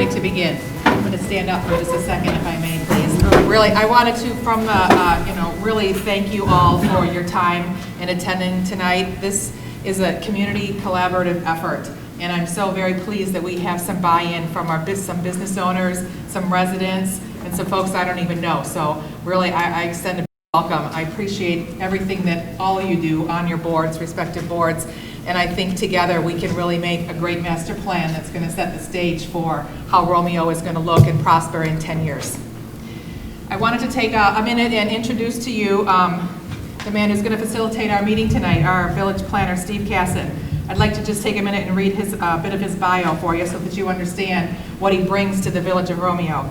ready to begin. I'm going to stand up for just a second, if I may, please. Really, I wanted to, from the, really thank you all for your time in attending tonight. This is a community collaborative effort, and I'm so very pleased that we have some buy-in from some business owners, some residents, and some folks I don't even know. So really, I extend a welcome. I appreciate everything that all of you do on your boards, respective boards. And I think together we can really make a great master plan that's going to set the stage for how Romeo is going to look and prosper in 10 years. I wanted to take a minute and introduce to you the man who's going to facilitate our meeting tonight, our village planner, Steve Casson. I'd like to just take a minute and read his bit of his bio for you so that you understand what he brings to the village of Romeo.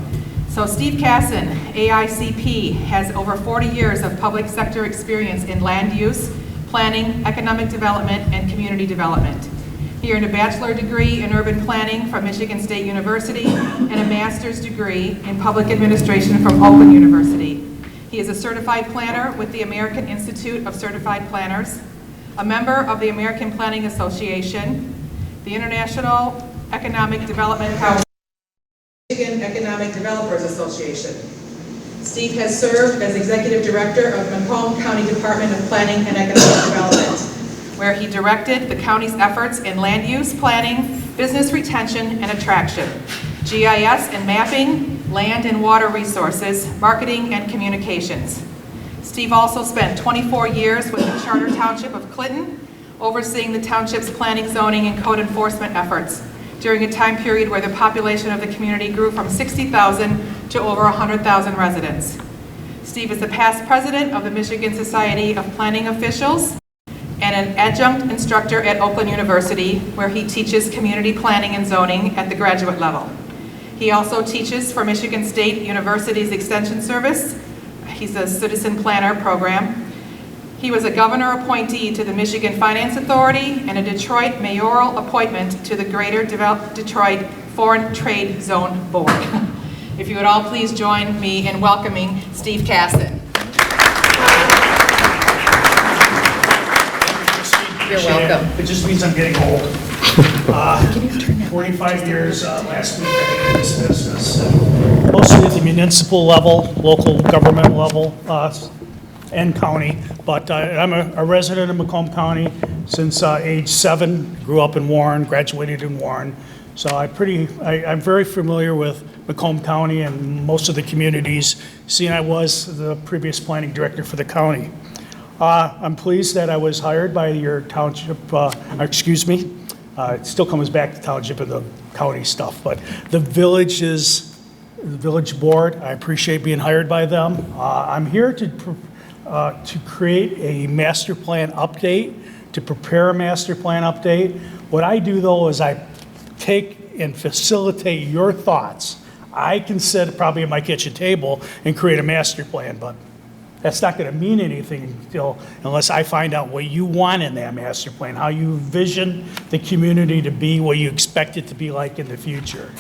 So Steve Casson, AICP, has over 40 years of public sector experience in land use, planning, economic development, and community development. He earned a bachelor degree in urban planning from Michigan State University and a master's degree in public administration from Oakland University. He is a certified planner with the American Institute of Certified Planners, a member of the American Planning Association, the International Economic Development Council, Michigan Economic Developers Association. Steve has served as Executive Director of Macomb County Department of Planning and Economic Development, where he directed the county's efforts in land use, planning, business retention and attraction, GIS and mapping, land and water resources, marketing and communications. Steve also spent 24 years with the Charter Township of Clinton, overseeing the township's planning, zoning, and code enforcement efforts during a time period where the population of the community grew from 60,000 to over 100,000 residents. Steve is the past president of the Michigan Society of Planning Officials and an adjunct instructor at Oakland University, where he teaches community planning and zoning at the graduate level. He also teaches for Michigan State University's Extension Service. He's a citizen planner program. He was a governor appointee to the Michigan Finance Authority and a Detroit mayoral appointment to the Greater Detroit Foreign Trade Zone Board. If you would all please join me in welcoming Steve Casson. You're welcome. It just means I'm getting old. 45 years last week I think in this business. Mostly at the municipal level, local government level, and county, but I'm a resident of Macomb County since age 7, grew up in Warren, graduated in Warren. So I'm very familiar with Macomb County and most of the communities, seeing I was the previous planning director for the county. I'm pleased that I was hired by your township, it still comes back to township and the county stuff, but the village board, I appreciate being hired by them. I'm here to create a master plan update, to prepare a master plan update. What I do though is I take and facilitate your thoughts. I can sit probably at my kitchen table and create a master plan, but that's not going to mean anything unless I find out what you want in that master plan, how you envision the community to be, what you expect it to be like in the future.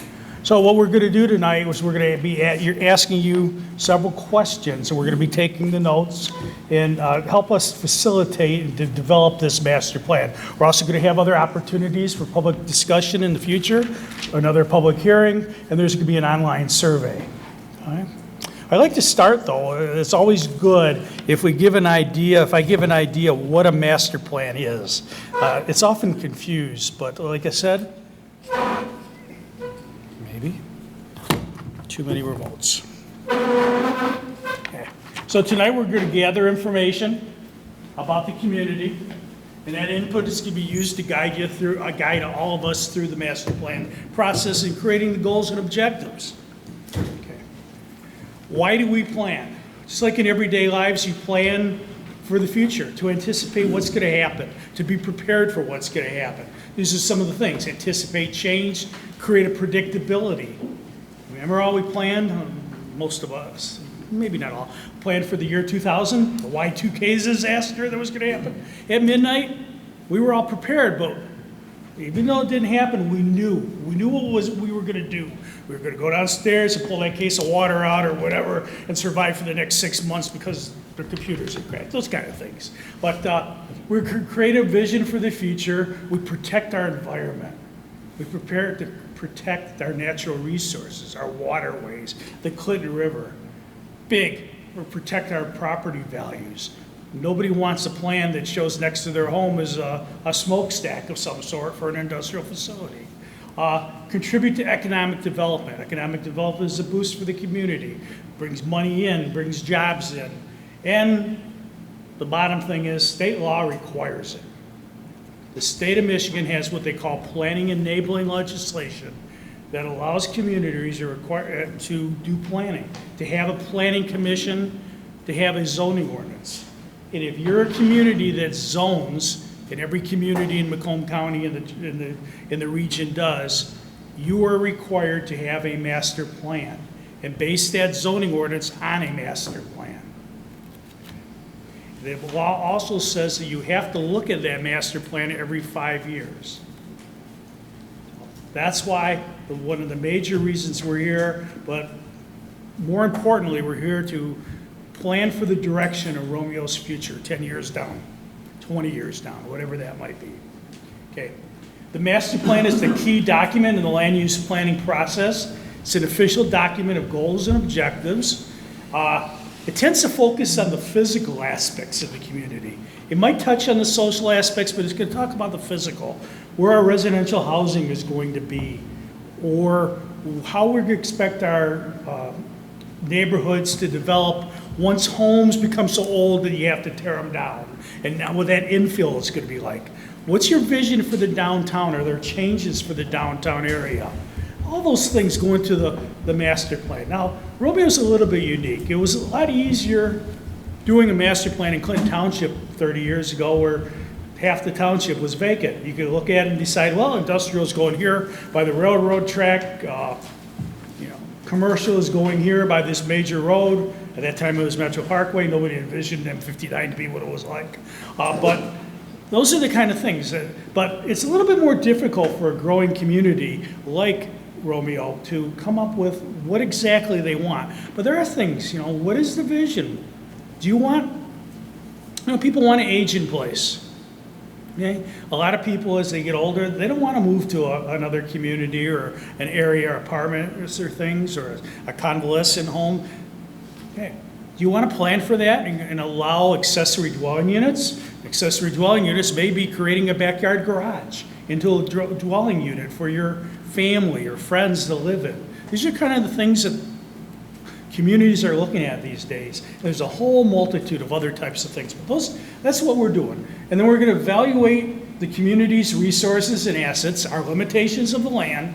So what we're going to do tonight is we're going to be asking you several questions, and we're going to be taking the notes and help us facilitate and to develop this master plan. We're also going to have other opportunities for public discussion in the future, another public hearing, and there's going to be an online survey. All right. I'd like to start though, it's always good if I give an idea what a master plan is. It's often confused, but like I said, maybe too many remotes. Okay. So tonight we're going to gather information about the community, and that input is going to be used to guide all of us through the master plan process in creating the goals and objectives. Why do we plan? Just like in everyday lives, you plan for the future, to anticipate what's going to happen, to be prepared for what's going to happen. These are some of the things. Anticipate change, create a predictability. Remember how we planned? Most of us, maybe not all, planned for the year 2000, the Y2K disaster that was going to happen. At midnight, we were all prepared, but even though it didn't happen, we knew what we were going to do. We were going to go downstairs and pull that case of water out or whatever and survive for the next 6 months because the computers are cracked, those kind of things. But we create a vision for the future. We protect our environment. We prepare to protect our natural resources, our waterways, the Clinton River. Big, or protect our property values. Nobody wants a plan that shows next to their home is a smokestack of some sort for an industrial facility. Contribute to economic development. Economic development is a boost for the community. Brings money in, brings jobs in. And the bottom thing is state law requires it. The state of Michigan has what they call planning enabling legislation that allows communities to do planning, to have a planning commission, to have a zoning ordinance. And if you're a community that zones, and every community in Macomb County in the region does, you are required to have a master plan and base that zoning ordinance on a master plan. The law also says that you have to look at that master plan every 5 years. That's why one of the major reasons we're here, but more importantly, we're here to plan for the direction of Romeo's future, 10 years down, 20 years down, whatever that might be. Okay. The master plan is the key document in the land use planning process. It's an official document of goals and objectives. It tends to focus on the physical aspects of the community. It might touch on the social aspects, but it's going to talk about the physical, where our residential housing is going to be, or how we expect our neighborhoods to develop once homes become so old that you have to tear them down. And now what that infill is going to be like. What's your vision for the downtown? Are there changes for the downtown area? All those things go into the master plan. Now, Romeo's a little bit unique. It was a lot easier doing a master plan in Clinton Township 30 years ago where half the township was vacant. You could look at it and decide, well, industrial is going here by the railroad track, commercial is going here by this major road. At that time it was Metro Parkway. Nobody envisioned M59 to be what it was like. But those are the kind of things. But it's a little bit more difficult for a growing community like Romeo to come up with what exactly they want. But there are things, what is the vision? Do you want, people want to age in place. Okay? A lot of people, as they get older, they don't want to move to another community or an area or apartment or things or a convalescent home. Okay. Do you want to plan for that and allow accessory dwelling units? Accessory dwelling units may be creating a backyard garage into a dwelling unit for your family or friends to live in. These are kind of the things that communities are looking at these days. There's a whole multitude of other types of things, but that's what we're doing. And then we're going to evaluate the community's resources and assets, our limitations of the land,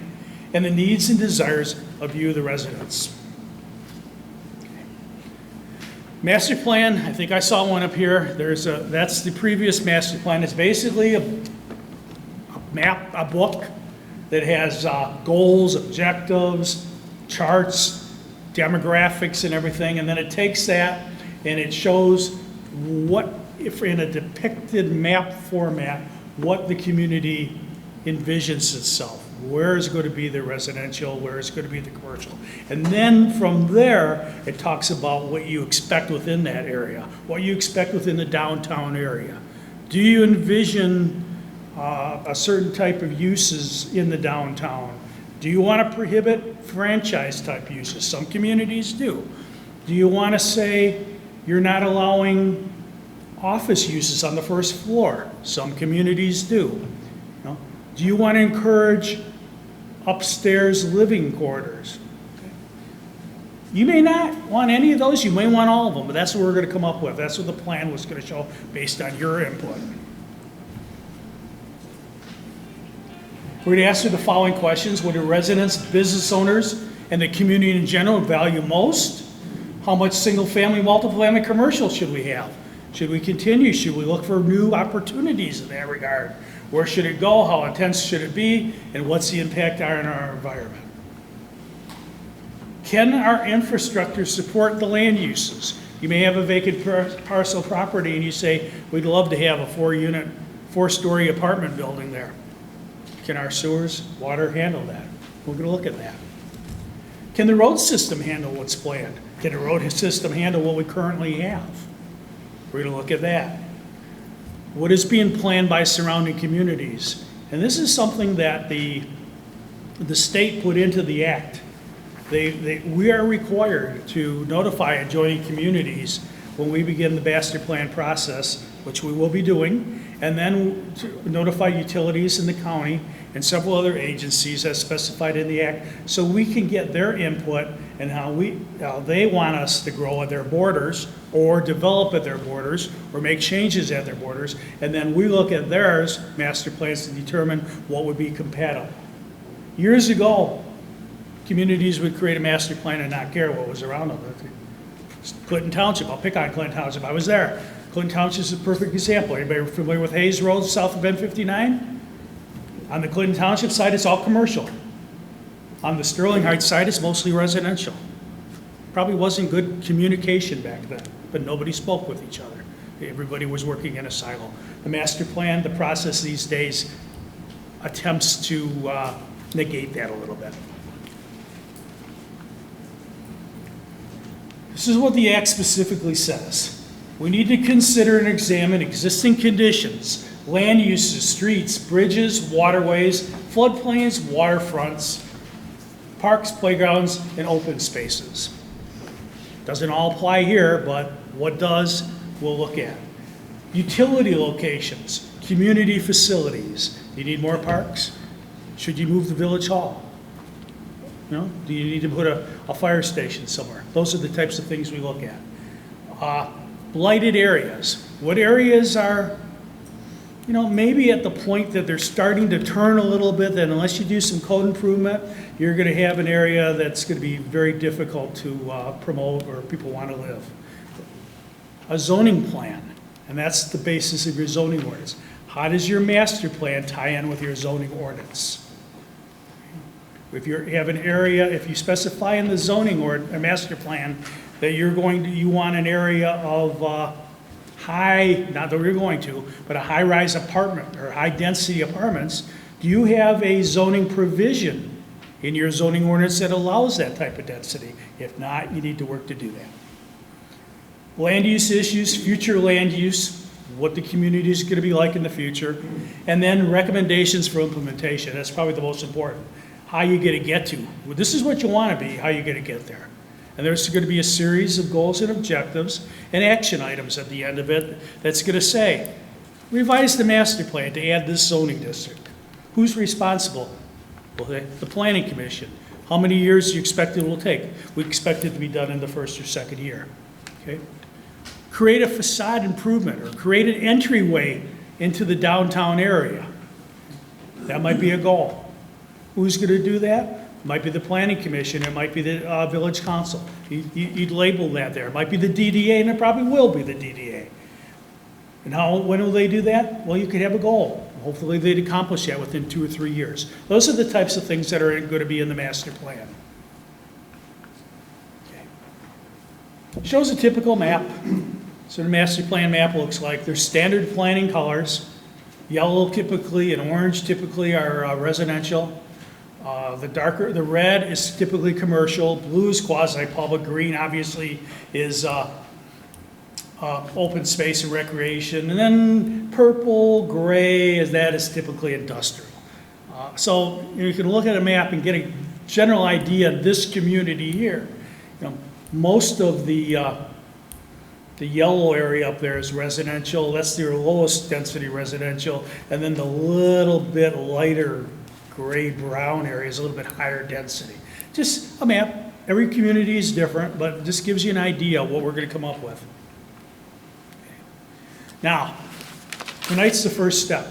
and the needs and desires of you, the residents. Master plan, I think I saw one up here. That's the previous master plan. It's basically a map, a book that has goals, objectives, charts, demographics and everything, and then it takes that and it shows what, if in a depicted map format, what the community envisions itself. Where is going to be the residential, where is going to be the commercial. And then from there, it talks about what you expect within that area, what you expect within the downtown area. Do you envision a certain type of uses in the downtown? Do you want to prohibit franchise type uses? Some communities do. Do you want to say you're not allowing office uses on the first floor? Some communities do. Do you want to encourage upstairs living quarters? You may not want any of those, you may want all of them, but that's what we're going to come up with. That's what the plan was going to show based on your input. We're going to answer the following questions. What do residents, business owners, and the community in general value most? How much single-family, multi-family commercial should we have? Should we continue? Should we look for new opportunities in that regard? Where should it go? How intense should it be? And what's the impact on our environment? Can our infrastructure support the land uses? You may have a vacant parcel property and you say, we'd love to have a 4-story apartment building there. Can our sewers, water handle that? We're going to look at that. Can the road system handle what's planned? Can the road system handle what we currently have? We're going to look at that. What is being planned by surrounding communities? And this is something that the the state put into the act. We are required to notify adjoining communities when we begin the master plan process, which we will be doing, and then to notify utilities in the county and several other agencies as specified in the act, so we can get their input and how they want us to grow at their borders or develop at their borders or make changes at their borders, and then we look at theirs, master plans, to determine what would be compatible. Years ago, communities would create a master plan and not care what was around them. Clinton Township, I'll pick on Clinton Township, I was there. Clinton Township is a perfect example. Anybody familiar with Hayes Road south of M59? On the Clinton Township side, it's all commercial. On the Sterling Heights side, it's mostly residential. Probably wasn't good communication back then, but nobody spoke with each other. Everybody was working in a silo. The master plan, the process these days attempts to negate that a little bit. This is what the act specifically says. We need to consider and examine existing conditions, land uses, streets, bridges, waterways, floodplains, waterfronts, parks, playgrounds, and open spaces. Doesn't all apply here, but what does, we'll look at. Utility locations, community facilities. Do you need more parks? Should you move the village hall? You know, do you need to put a fire station somewhere? Those are the types of things we look at. Blighted areas. What areas are, you know, maybe at the point that they're starting to turn a little bit, then unless you do some code improvement, you're going to have an area that's going to be very difficult to promote or people want to live. A zoning plan, and that's the basis of your zoning ordinance. How does your master plan tie in with your zoning ordinance? If you have an area, if you specify in the zoning or a master plan that you want an area of high, not that we're going to, but a high-rise apartment or high-density apartments, do you have a zoning provision in your zoning ordinance that allows that type of density? If not, you need to work to do that. Land use issues, future land use, what the community is going to be like in the future, and then recommendations for implementation. That's probably the most important. How you going to get to. Well, this is what you want to be, how you going to get there. And there's going to be a series of goals and objectives and action items at the end of it that's going to say, revise the master plan to add this zoning district. Who's responsible? Well, the Planning Commission. How many years do you expect it will take? We expect it to be done in the first or second year. Okay? Create a facade improvement or create an entryway into the downtown area. That might be a goal. Who's going to do that? It might be the Planning Commission, it might be the Village Council. You'd label that there. It might be the DDA, and it probably will be the DDA. And when will they do that? Well, you could have a goal. Hopefully they'd accomplish that within 2 or 3 years. Those are the types of things that are going to be in the master plan. Okay. Shows a typical map. So the master plan map looks like. There's standard planning colors. Yellow typically and orange typically are residential. The red is typically commercial, blue is quasi-public, green obviously is open space and recreation, and then purple, gray, that is typically industrial. So you can look at a map and get a general idea of this community here. You know, most of the yellow area up there is residential. That's their lowest density residential, and then the little bit lighter gray-brown area is a little bit higher density. Just a map. Every community is different, but it just gives you an idea of what we're going to come up with. Now, tonight's the first step.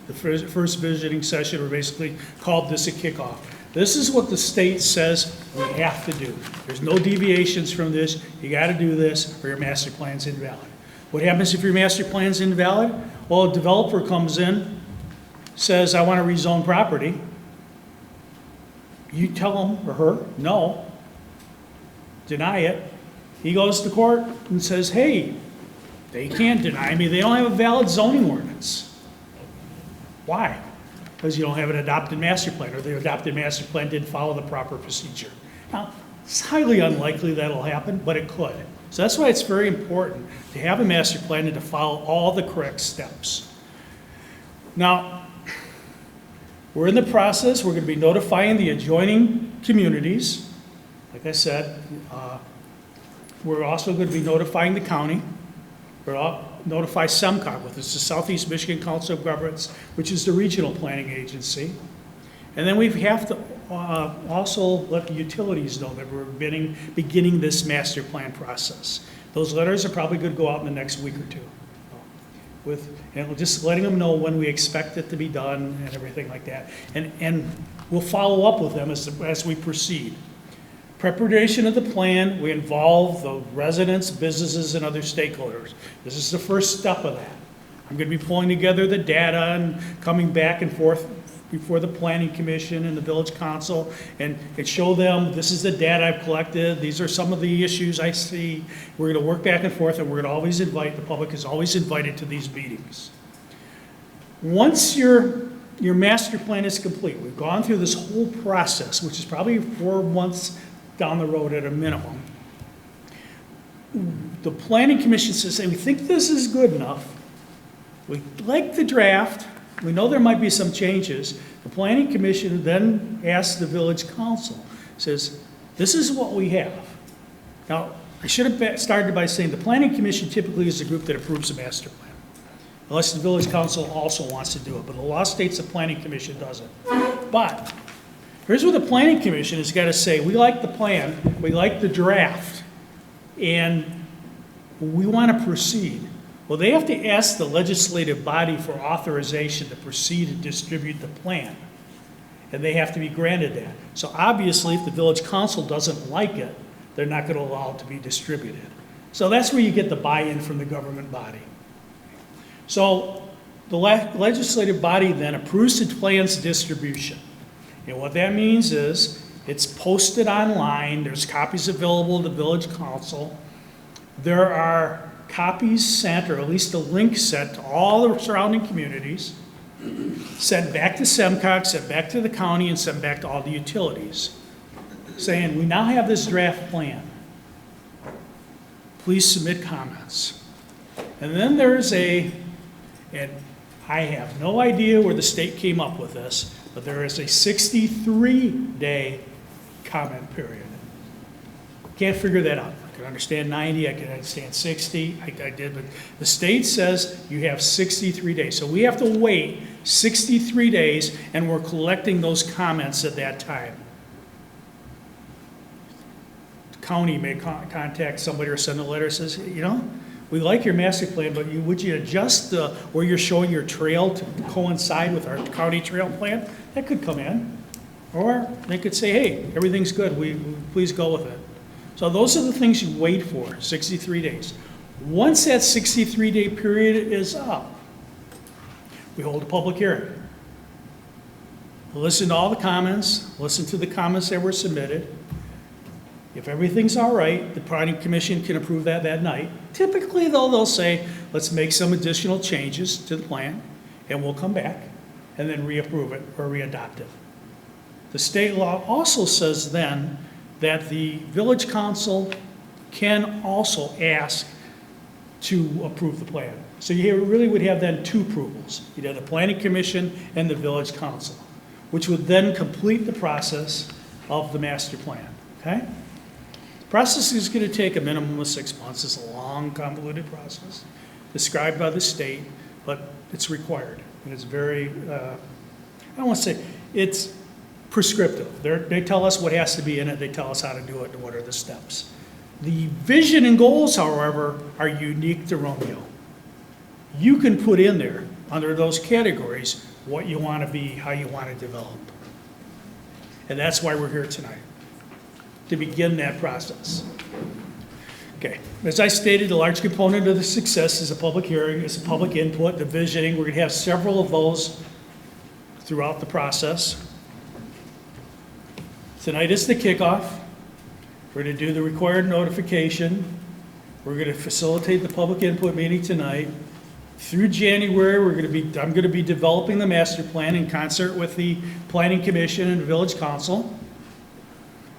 The first visiting session, we basically called this a kickoff. This is what the state says we have to do. There's no deviations from this. You got to do this or your master plan's invalid. What happens if your master plan's invalid? Well, a developer comes in, says, I want to rezone property. You tell him or her, no, deny it. He goes to court and says, hey, they can't deny me. They don't have a valid zoning ordinance. Why? Because you don't have an adopted master plan, or the adopted master plan didn't follow the proper procedure. Now, it's highly unlikely that'll happen, but it could. So that's why it's very important to have a master plan and to follow all the correct steps. Now, We're in the process, we're gonna be notifying the adjoining communities. Like I said, we're also gonna be notifying the county. We're all notify SEMCOG, which is the Southeast Michigan Council of Governments, which is the regional planning agency. And then we have to also let the utilities know that we're beginning this master plan process. Those letters are probably going to go out in the next week or two. And just letting them know when we expect it to be done and everything like that. And we'll follow up with them as we proceed. Preparation of the plan, we involve the residents, businesses, and other stakeholders. This is the first step of that. I'm going to be pulling together the data and coming back and forth before the Planning Commission and the Village Council and show them, this is the data I've collected, these are some of the issues I see. We're going to work back and forth, and we're going to always invite, the public is always invited to these meetings. Once your master plan is complete, we've gone through this whole process, which is probably 4 months down the road at a minimum. The Planning Commission says, hey, we think this is good enough. We like the draft. We know there might be some changes. The Planning Commission then asks the Village Council, says, this is what we have. Now, I should have started by saying the Planning Commission typically is the group that approves the master plan, unless the Village Council also wants to do it, but the law states the Planning Commission doesn't. But here's what the Planning Commission has got to say. We like the plan, we like the draft, and we want to proceed. Well, they have to ask the legislative body for authorization to proceed and distribute the plan. And they have to be granted that. So obviously, if the Village Council doesn't like it, they're not going to allow it to be distributed. So that's where you get the buy-in from the government body. So the legislative body then approves the plan's distribution. And what that means is it's posted online, there's copies available to the Village Council. There are copies sent, or at least a link sent to all the surrounding communities, sent back to SEMCOG, sent back to the county, and sent back to all the utilities, saying, we now have this draft plan. Please submit comments. And then there's and I have no idea where the state came up with this, but there is a 63-day comment period. Can't figure that out. I can understand 90, I can understand 60, I did, but the state says you have 63 days. So we have to wait 63 days, and we're collecting those comments at that time. The county may contact somebody or send a letter that says, you know, we like your master plan, but would you adjust where you're showing your trail to coincide with our county trail plan? That could come in. Or they could say, hey, everything's good, we please go with it. So those are the things you wait for, 63 days. Once that 63-day period is up, we hold a public hearing. We'll listen to all the comments, listen to the comments that were submitted. If everything's all right, the Planning Commission can approve that night. Typically, though, they'll say, let's make some additional changes to the plan, and we'll come back and then reapprove it or readopt it. The state law also says then that the Village Council can also ask to approve the plan. So you really would have then two approvals. You'd have the Planning Commission and the Village Council, which would then complete the process of the master plan, okay? The process is going to take a minimum of 6 months. It's a long, convoluted process described by the state, but it's required. And it's very, I don't want to say, it's prescriptive. They tell us what has to be in it, they tell us how to do it, and what are the steps. The vision and goals, however, are unique to Romeo. You can put in there, under those categories, what you want to be, how you want to develop. And that's why we're here tonight, to begin that process. Okay, as I stated, a large component of the success is a public hearing, is a public input, the visioning. We're going to have several of those throughout the process. Tonight is the kickoff. We're going to do the required notification. We're going to facilitate the public input meeting tonight. Through January, I'm going to be developing the master plan in concert with the Planning Commission and the Village Council.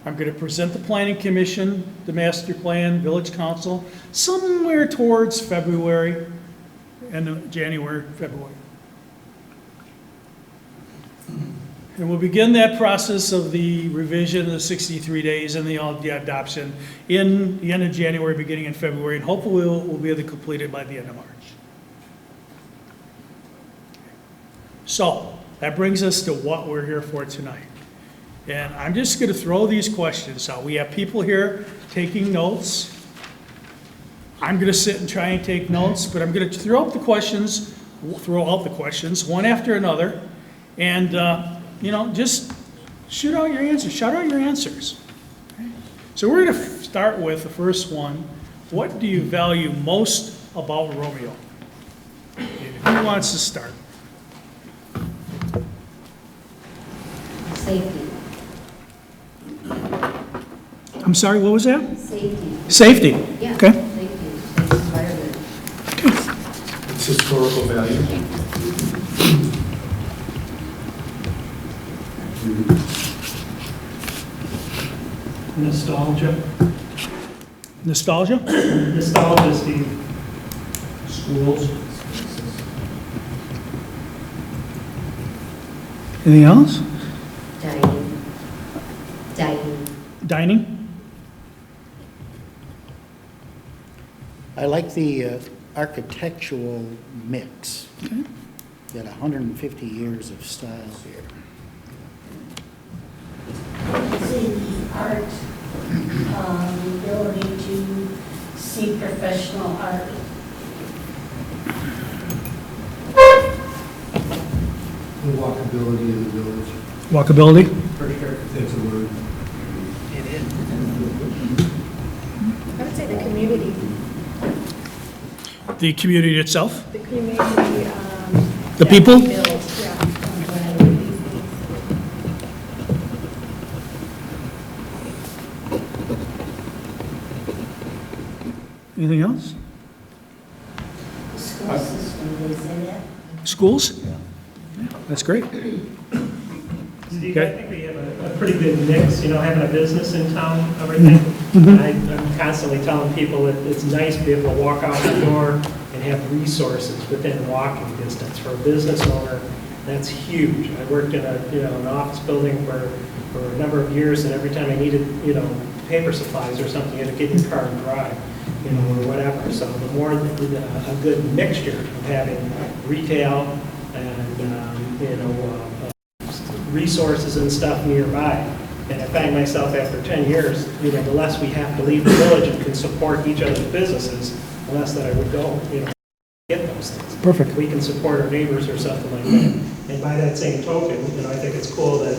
I'm going to present the Planning Commission, the master plan, Village Council, somewhere towards February, end of January, February. And we'll begin that process of the revision of the 63 days and the adoption in the end of January, beginning in February, and hopefully we'll be able to complete it by the end of March. So that brings us to what we're here for tonight. And I'm just going to throw these questions out. We have people here taking notes. I'm going to sit and try and take notes, but I'm going to throw out the questions one after another, and just shoot out your answers. Shout out your answers. Okay? So we're going to start with the first one. What do you value most about Romeo? Who wants to start? Safety. I'm sorry, what was that? Safety. Safety. Yeah. Okay. Safety. Safe environment. It's historical value. Nostalgia. Nostalgia? Nostalgia, Steve. Schools. Anything else? Dining. Dining. Dining? I like the architectural mix. Okay. Got 150 years of style here. See the art, the ability to see professional art. The walkability of the village. Walkability? For sure. That's a word. I would say the community, The community itself? the community. The that people? we build, yeah. Anything else? The school system is in it. Schools? Yeah. That's great. Steve, Okay. I think we have a pretty good mix, having a business in town, everything. I'm constantly telling people that it's nice to be able to walk out the door and have resources within walking distance. For a business owner, that's huge. I worked in an office building for a number of years, and every time I needed, paper supplies or something, you had to get in your car and drive, or whatever. So the more, a good mixture of having retail and, resources and stuff nearby. And I find myself after 10 years, the less we have to leave the village and can support each other's businesses, the less that I would go, get those things. Perfect. We can support our neighbors or something like that. And by that same token, I think it's cool that,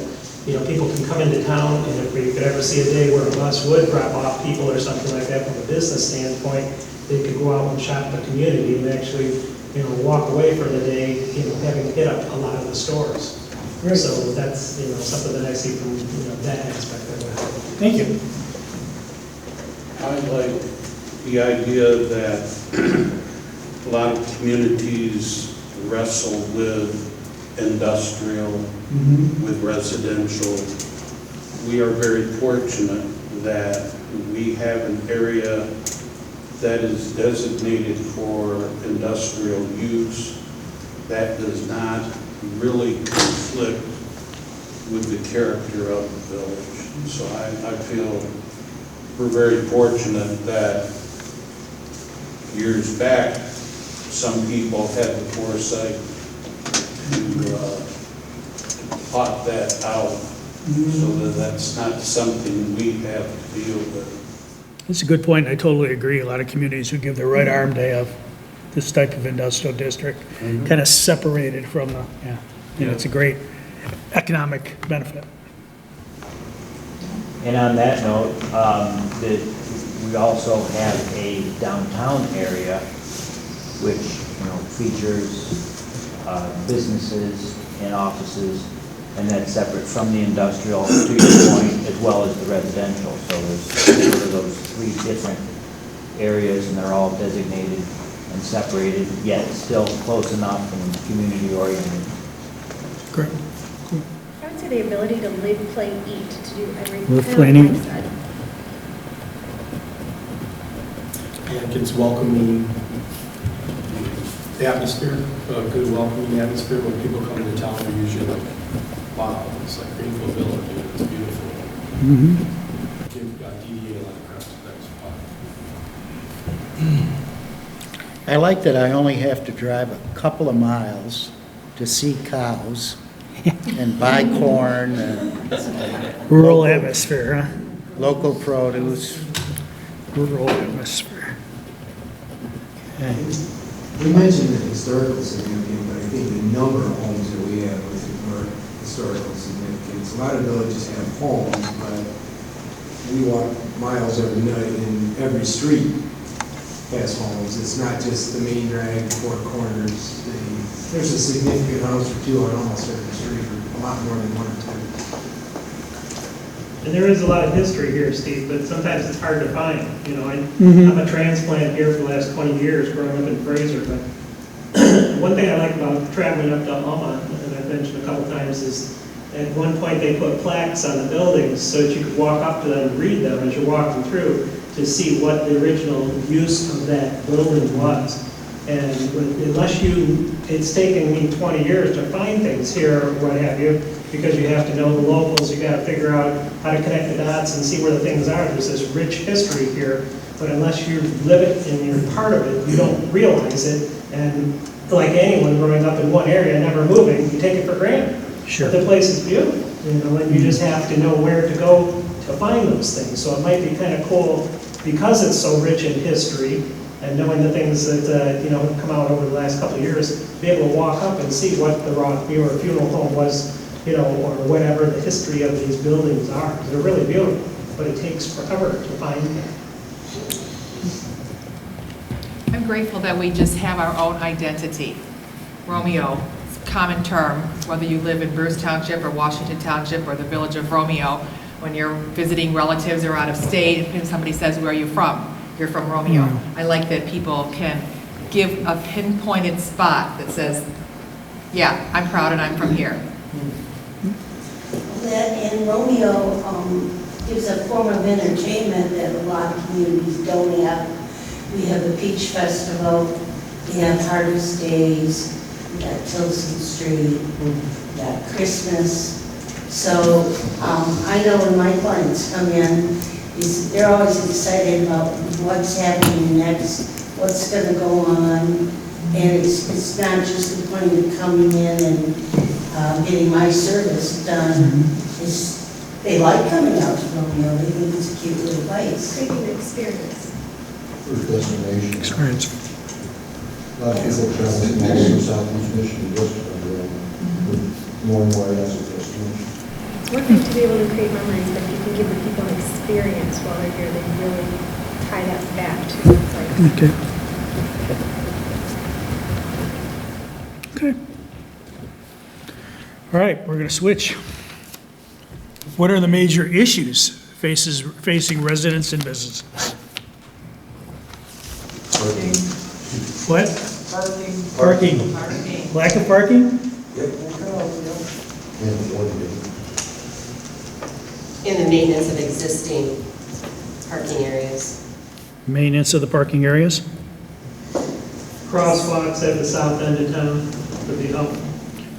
people can come into town, and if we could ever see a day where a bus would drop off people or something like that from a business standpoint, they could go out and shop the community and actually, walk away for the day, having hit up a lot of the stores. Great. So that's, something that I see from, that aspect of it. Thank you. I like the idea that a lot of communities wrestle with industrial, with residential. We are very fortunate that we have an area that is designated for industrial use that does not really conflict with the character of the village. So I feel we're very fortunate that years back, some people had the foresight to plot that out so that that's not something we have to deal with. That's a good point. I totally agree. A lot of communities would give their right arm to have this type of industrial district kind of separated from the, it's a great economic benefit. And on that note, we also have a downtown area which, features businesses and offices, and that's separate from the industrial, to your point, as well as the residential. So there's sort of those three different areas, and they're all designated and separated, yet still close enough and community oriented. Great. I would say the ability to live, play, eat, to do everything. Live, play, and Like eat. I said. And it's welcoming atmosphere, a good welcoming atmosphere. When people come into town, they're usually like, wow, it's like Greenville Village, and it's beautiful. Give DDA a lot of credit to that spot. I like that I only have to drive a couple of miles to see cows and buy corn and Rural atmosphere, huh? local produce. Rural atmosphere. We mentioned the historical significance, but I think the number of homes that we have is more historical significance. A lot of villages have homes, but we walk miles every night and every street has homes. It's not just the main drag, four corners. There's a significant house or two on almost every street, or a lot more than one or two. And there is a lot of history here, Steve, but sometimes it's hard to find. You know, I'm a transplant here for the last 20 years, growing up in Fraser, but one thing I like about traveling up to Alma, and I've mentioned a couple times, is at one point they put plaques on the buildings so that you could walk up to them and read them as you're walking through to see what the original use of that building was. And unless it's taken me 20 years to find things here, or what have you, because you have to know the locals, you got to figure out how to connect the dots and see where the things are. There's this rich history here, but unless you live it and you're part of it, you don't realize it. And like anyone growing up in one area, never moving, you take it for granted. Sure. But the place is beautiful, you know, and you just have to know where to go to find those things. So it might be kind of cool, because it's so rich in history, and knowing the things that, you know, have come out over the last couple of years, be able to walk up and see what the Rockview or funeral home was, you know, or whatever the history of these buildings are. They're really beautiful, but it takes forever to find them. I'm grateful that we just have our own identity. Romeo, common term, whether you live in Bruce Township or Washington Township or the village of Romeo, when you're visiting relatives or out of state, and somebody says, where are you from? You're from Romeo. I like that people can give a pinpointed spot that says, yeah, I'm proud and I'm from here. And Romeo gives a form of entertainment that a lot of communities don't have. We have the Peach Festival, we have Harvest Days, we got Tilson Street, we got Christmas. So I know when my clients come in, they're always excited about what's happening next, what's going to go on, and it's not just the point of coming in and getting my service done. They like coming out to Romeo. They think it's a cute little place. Creating the experience. First destination. Experience. A lot of people travel from all over Southeast Michigan just for more and more as a destination. It's one thing to be able to create memories, but you can give the people an experience while they're here. They really tie that back to the place. Okay. Okay. All right, we're going to switch. What are the major issues facing residents and businesses? Parking. What? Parking. Parking. Parking. Lack of parking? Yep. And affordability. And the maintenance of existing parking areas. Maintenance of the parking areas? Crosswalks at the south end of town would be helpful.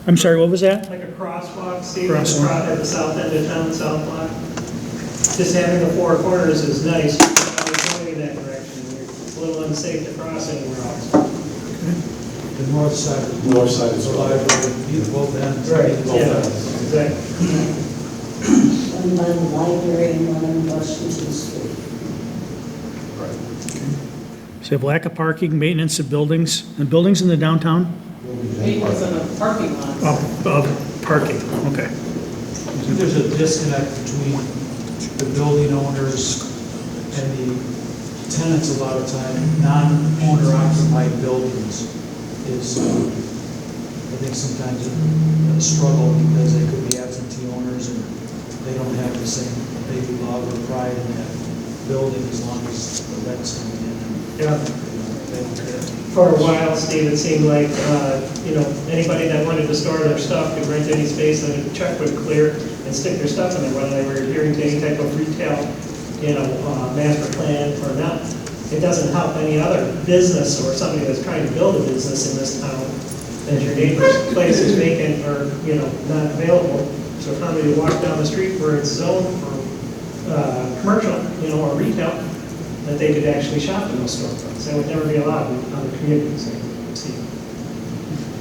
I'm sorry, what was that? Like a crosswalk, Steve, Crosswalk. at the south end of town, south block. Just having the four corners is nice, but going in that direction, it's a little unsafe to cross anywhere else. The north side is the library, both ends. Right, Both yeah, ends. exactly. One by the library and one on Washington Street. So you have lack of parking, maintenance of buildings, and buildings in the downtown? Maintenance on the parking lots. Of parking, okay. I think there's a disconnect between the building owners and the tenants a lot of time. Non-owner occupied buildings is, I think sometimes a struggle because they could be absentee owners and they don't have the same maybe love or pride in that building as long as the rent's coming in. Yeah. They don't care. For a while, Steve, it seemed like, you know, anybody that wanted to store their stuff could rent any space and a check would clear and stick their stuff in there, whether they were adhering to any type of retail, you know, master plan or not. It doesn't help any other business or somebody that's trying to build a business in this town that your neighbor's place is vacant or, you know, not available. So if somebody walk down the street where it's zoned for commercial, or retail, that they could actually shop in those storefronts. That would never be allowed in other communities.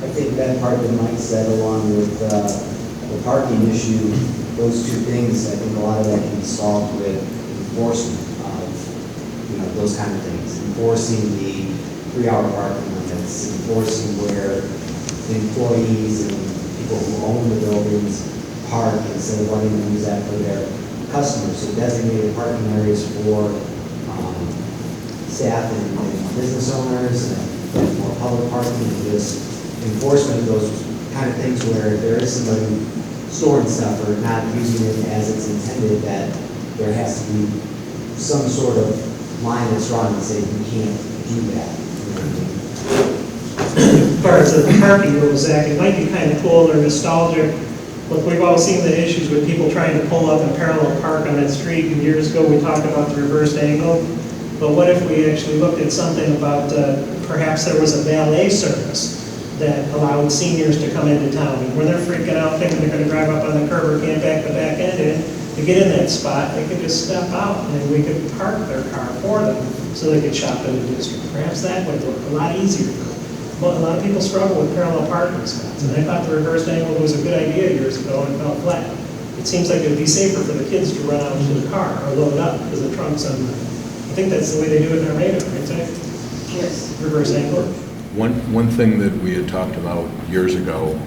I think that part that Mike said, along with the parking issue, those two things, I think a lot of that can be solved with enforcement of, those kind of things. Enforcing the 3-hour parking limits, enforcing where employees and people who own the buildings park instead of letting them use that for their customers. So designated parking areas for staff and business owners, and more public parking, and just enforcement of those kind of things where there is somebody storing stuff or not using it as it's intended, that there has to be some sort of line that's drawn and say you can't do that. As far as the parking rules, Zach, it might be kind of cool or nostalgic. Look, we've all seen the issues with people trying to pull up and parallel park on that street. And years ago, we talked about the reversed angle. But what if we actually looked at something about perhaps there was a valet service that allowed seniors to come into town, and when they're freaking out thinking they're going to drive up on the curb or can't back the back end in, to get in that spot, they could just step out and we could park their car for them so they could shop in the district. Perhaps that would work a lot easier. But a lot of people struggle with parallel parking spots, and I thought the reversed angle was a good idea years ago and fell flat. It seems like it would be safer for the kids to run out to the car or load up because the trunk's on the, I think that's the way they do it in Romeo, right, Zach? Yes. Reverse angle. One thing that we had talked about years ago,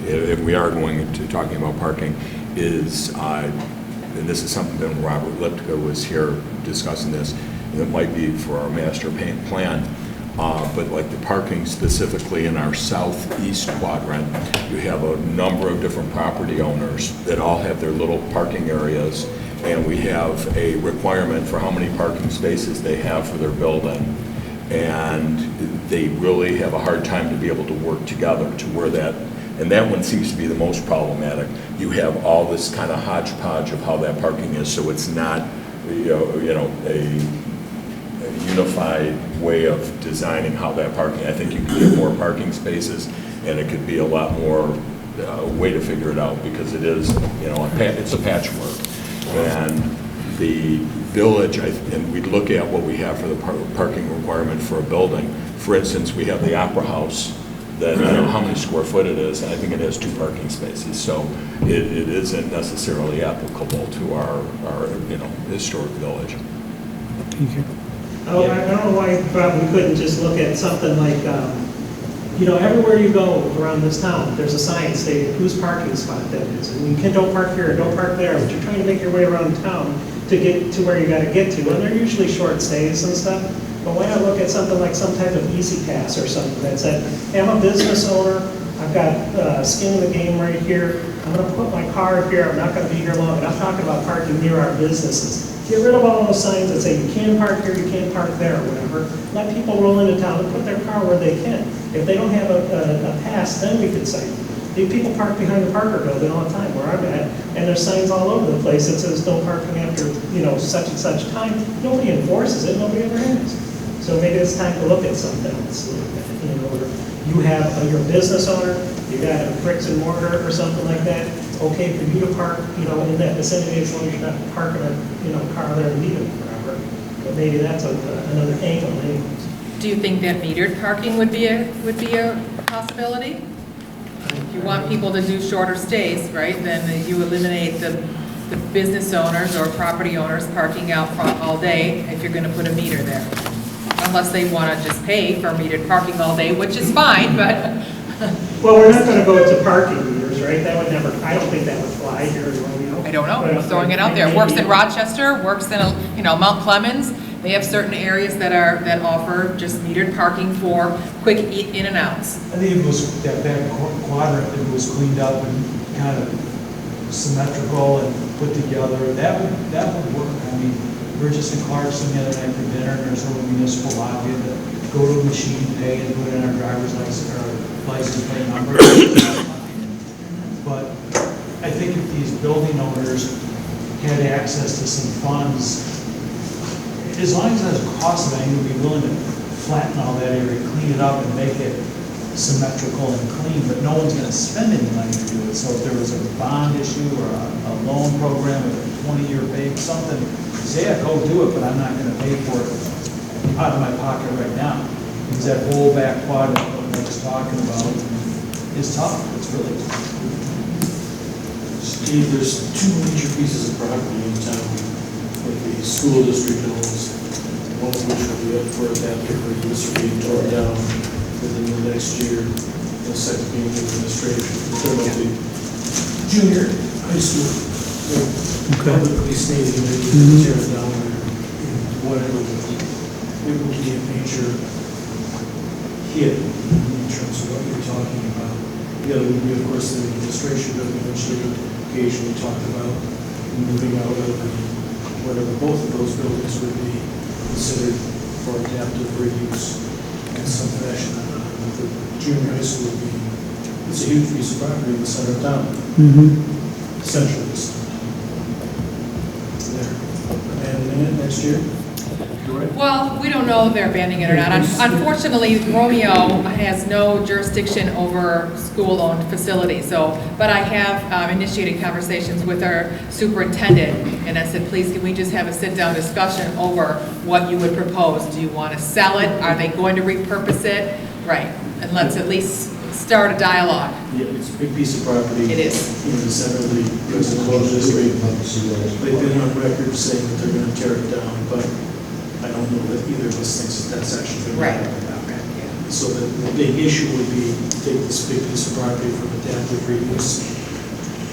if we are going to talking about parking, is, and this is something that Robert Liptka was here discussing this, and it might be for our master plan, but like the parking specifically in our southeast quadrant, you have a number of different property owners that all have their little parking areas, and we have a requirement for how many parking spaces they have for their building. And they really have a hard time to be able to work together to where that, and that one seems to be the most problematic. You have all this kind of hodgepodge of how that parking is, so it's not, a unified way of designing how that parking. I think you can get more parking spaces, and it could be a lot more way to figure it out, because it is, it's a patchwork. And the village, and we look at what we have for the parking requirement for a building. For instance, we have the Opera House that, I don't know how many square foot it is, and I think it has 2 parking spaces. So it isn't necessarily applicable to our historic village. Thank you. Oh, I don't know why we couldn't just look at something like, everywhere you go around this town, there's a sign stating whose parking spot that is. And you don't park here, don't park there, but you're trying to make your way around town to get to where you got to get to. And they're usually short stays and stuff. But why not look at something like some type of easy pass or something that said, hey, I'm a business owner, I've got skin in the game right here, I'm going to put my car here, I'm not going to be here long, and I'm talking about parking near our businesses. Get rid of all those signs that say you can park here, you can't park there, or whatever. Let people roll into town and put their car where they can. If they don't have a pass, then we could cite them. People park behind the Parker building all the time where I'm at, and there's signs all over the place that says no parking after, such and such time. Nobody enforces it, nobody ever has. So maybe it's time to look at something else. You have your business owner, you got a bricks and mortar or something like that. Okay for you to park, in that vicinity as long as you're not parking a car there and leaving forever. But maybe that's another angle. Do you think that metered parking would be a possibility? If you want people to do shorter stays, right, then you eliminate the business owners or property owners parking out front all day if you're going to put a meter there. Unless they want to just pay for metered parking all day, which is fine, but... Well, we're not going to go to parking meters, right? That would never, I don't think that would fly here in Romeo. I don't know, I'm throwing it out there. It works in Rochester, works in, Mount Clemens. They have certain areas that offer just metered parking for quick in and outs. I think if it was that back quadrant, if it was cleaned up and kind of symmetrical and put together, that would work. I mean, we were just in Clarkson the other night for dinner, and there's a little municipal lot. We had to go to a machine, pay, and put in our driver's license or license plate number. But I think if these building owners had access to some funds, as long as it has a cost of it, I would be willing to flatten all that area, clean it up, and make it symmetrical and clean, but no one's gonna spend any money to do it. So if there was a bond issue or a loan program with a 20-year pay, something, say, yeah, go do it, but I'm not gonna pay for it out of my pocket right now. Because that whole back quadrant, what I was talking about, is tough. It's really tough. Steve, there's two major pieces of property in town that the school district owns, one of which will be up for adaptive reuse or being torn down within the next year, and the second being the administration. We're talking about the junior high school. Okay. Publicly stating that you can tear it down or whatever, it would be a major hit in terms of what you're talking about. The other would be, of course, the administration that eventually occasionally talked about moving out of whatever both of those buildings would be considered for adaptive reuse in some fashion. The junior high school being, it's a huge piece of property in the center of town, centrally. There. Abandoning it next year? Correct? Well, we don't know if they're abandoning it or not. Unfortunately, Romeo has no jurisdiction over school-owned facilities, but I have initiated conversations with our superintendent, and I said, please, can we just have a sit-down discussion over what you would propose? Do you want to sell it? Are they going to repurpose it? Right, and let's at least start a dialogue. Yeah, it's a big piece of property. It is. In the center of the Princeton College District. They've been on record saying that they're going to tear it down, but I don't know that either of us thinks that that's actually going to happen. So the big issue would be take this big piece of property from adaptive reuse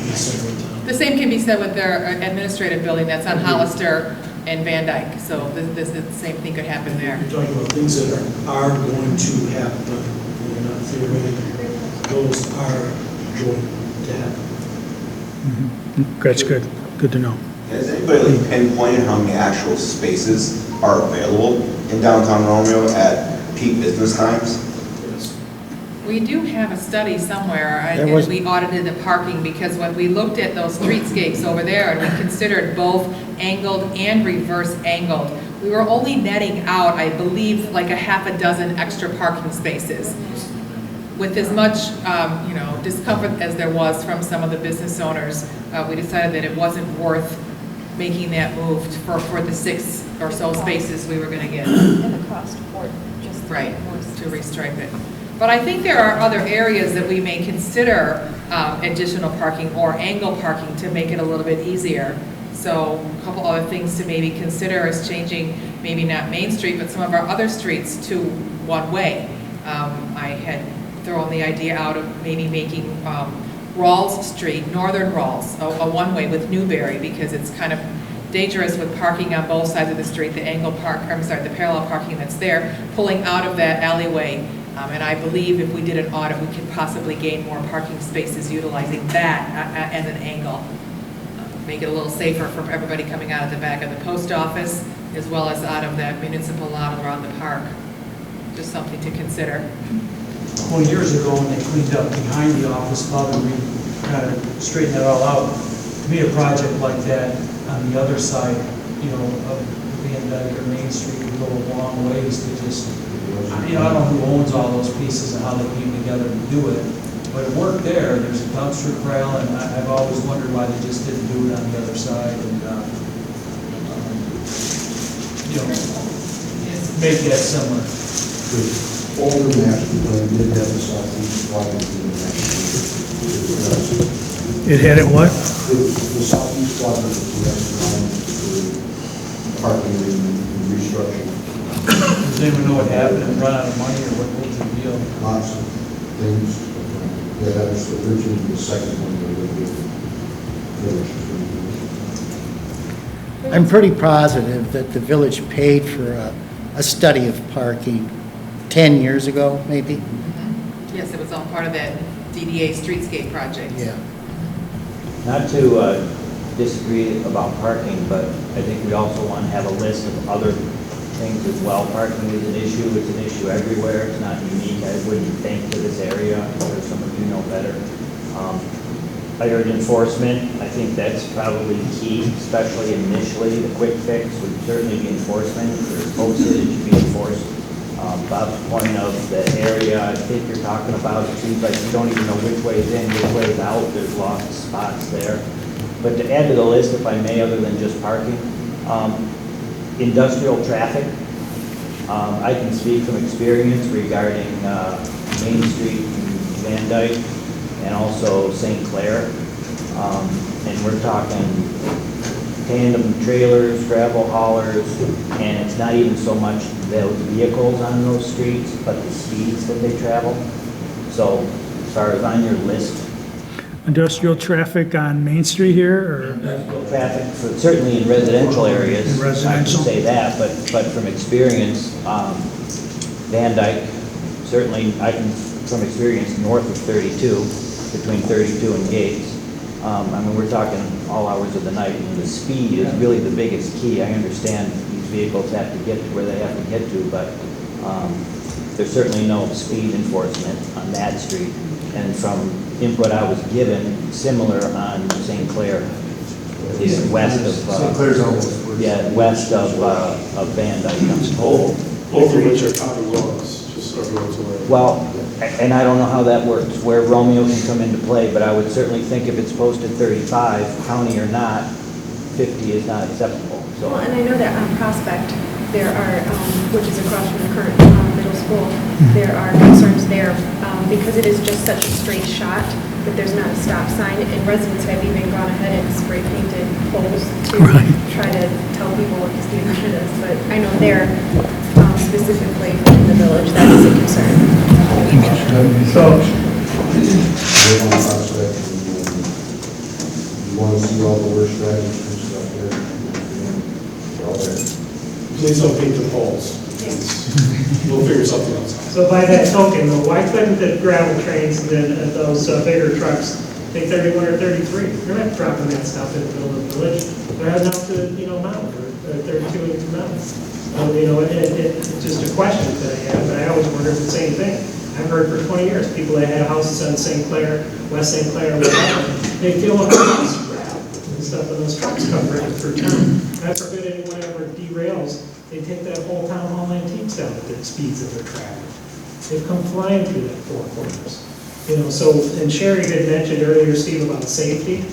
in the center of town. The same can be said with their administrative building that's on Hollister and Van Dyke, so the same thing could happen there. You're talking about things that are going to happen, they're not theoretical. Those are going to happen. That's good. Good to know. Has anybody pinpointed how many actual spaces are available in downtown Romeo at peak business times? We do have a study somewhere, and we audited the parking, because when we looked at those streetscapes over there and we considered both angled and reverse angled, we were only netting out, I believe, like a half a dozen extra parking spaces. With as much, discomfort as there was from some of the business owners, we decided that it wasn't worth making that move for the 6 or so spaces we were going to get. And the cost for just right, to restripe it. But I think there are other areas that we may consider additional parking or angle parking to make it a little bit easier. So a couple other things to maybe consider is changing, maybe not Main Street, but some of our other streets to one-way. I had thrown the idea out of maybe making Rawls Street, Northern Rawls, a one-way with Newberry, because it's kind of dangerous with parking on both sides of the street, the parallel parking that's there, pulling out of that alleyway. And I believe if we did an audit, we could possibly gain more parking spaces utilizing that as an angle. Make it a little safer for everybody coming out of the back of the post office, as well as out of that municipal lot around the park. Just something to consider. Well, years ago, when they cleaned up behind the office club and we kind of straightened it all out, to me, a project like that on the other side, of Van Dyke or Main Street would go a long ways to just, I don't know who owns all those pieces and how they came together to do it, but it worked there. There's a dumpster corral, and I've always wondered why they just didn't do it on the other side and, make that similar. Older master plan did have the southeast quadrant in the master plan. It had it what? The southeast quadrant was designed for parking and restructuring. Does anyone know what happened and run out of money, or what was the deal? Lots of things. Yeah, that was originally the second one that we did. I'm pretty positive that the village paid for a study of parking 10 years ago, maybe. Yes, it was all part of that DDA streetscape project. Yeah. Not to disagree about parking, but I think we also want to have a list of other things as well. Parking is an issue. It's an issue everywhere. It's not unique, I wouldn't think, to this area. I'm sure some of you know better. I heard enforcement. I think that's probably key, especially initially. The quick fix would certainly be enforcement. If there's posted, it should be enforced. Bob's point of the area I think you're talking about, it seems like you don't even know which way is in, which way is out, there's lots of spots there. But to add to the list, if I may, other than just parking, industrial traffic, I can speak from experience regarding Main Street, Van Dyke, and also St. Clair. And we're talking tandem trailers, gravel haulers, and it's not even so much those vehicles on those streets, but the speeds that they travel. So as far as on your list, Industrial traffic on Main Street here, or? industrial traffic, certainly in residential areas, In residential? I can say that, but from experience, Van Dyke, certainly I can, from experience, north of 32, between 32 and Gates. I mean, we're talking all hours of the night, and the speed is really the biggest key. I understand these vehicles have to get to where they have to get to, but there's certainly no speed enforcement on that street. And from input I was given, similar on St. Clair, at least west of, St. Clair's almost. yeah, west of Van Dyke. Both of which are county roads, just so everyone's aware. Well, and I don't know how that works, where Romeo can come into play, but I would certainly think if it's posted 35, county or not, 50 is not acceptable, so. Well, and I know that on Prospect, there are, which is across from the current middle school, there are concerns there because it is just such a straight shot that there's not a stop sign, and residents have even gone ahead and spray painted poles to try to tell people what the speed limit is. But I know there, specifically in the village, that is a concern. So, You want to see all the worst strategies up there? They're all there. Please don't paint the poles. We'll figure something else out. so by that token, though, why couldn't the gravel trains and then those bigger trucks take 31 or 33? They're not dropping that stuff in the middle of the village. They're heading out to, Mount, or 32 into Mount. It's just a question that I have, but I always wondered the same thing. I've heard for 20 years, people that had houses on St. Clair, West St. Clair, whatever, they fill up with gravel and stuff, and those trucks come right through town. God forbid anyone ever derails, they take that whole town hall antiques down at the speeds that they're traveling. They've come flying through that four corners. So, and Sherry had mentioned earlier, Steve, about safety.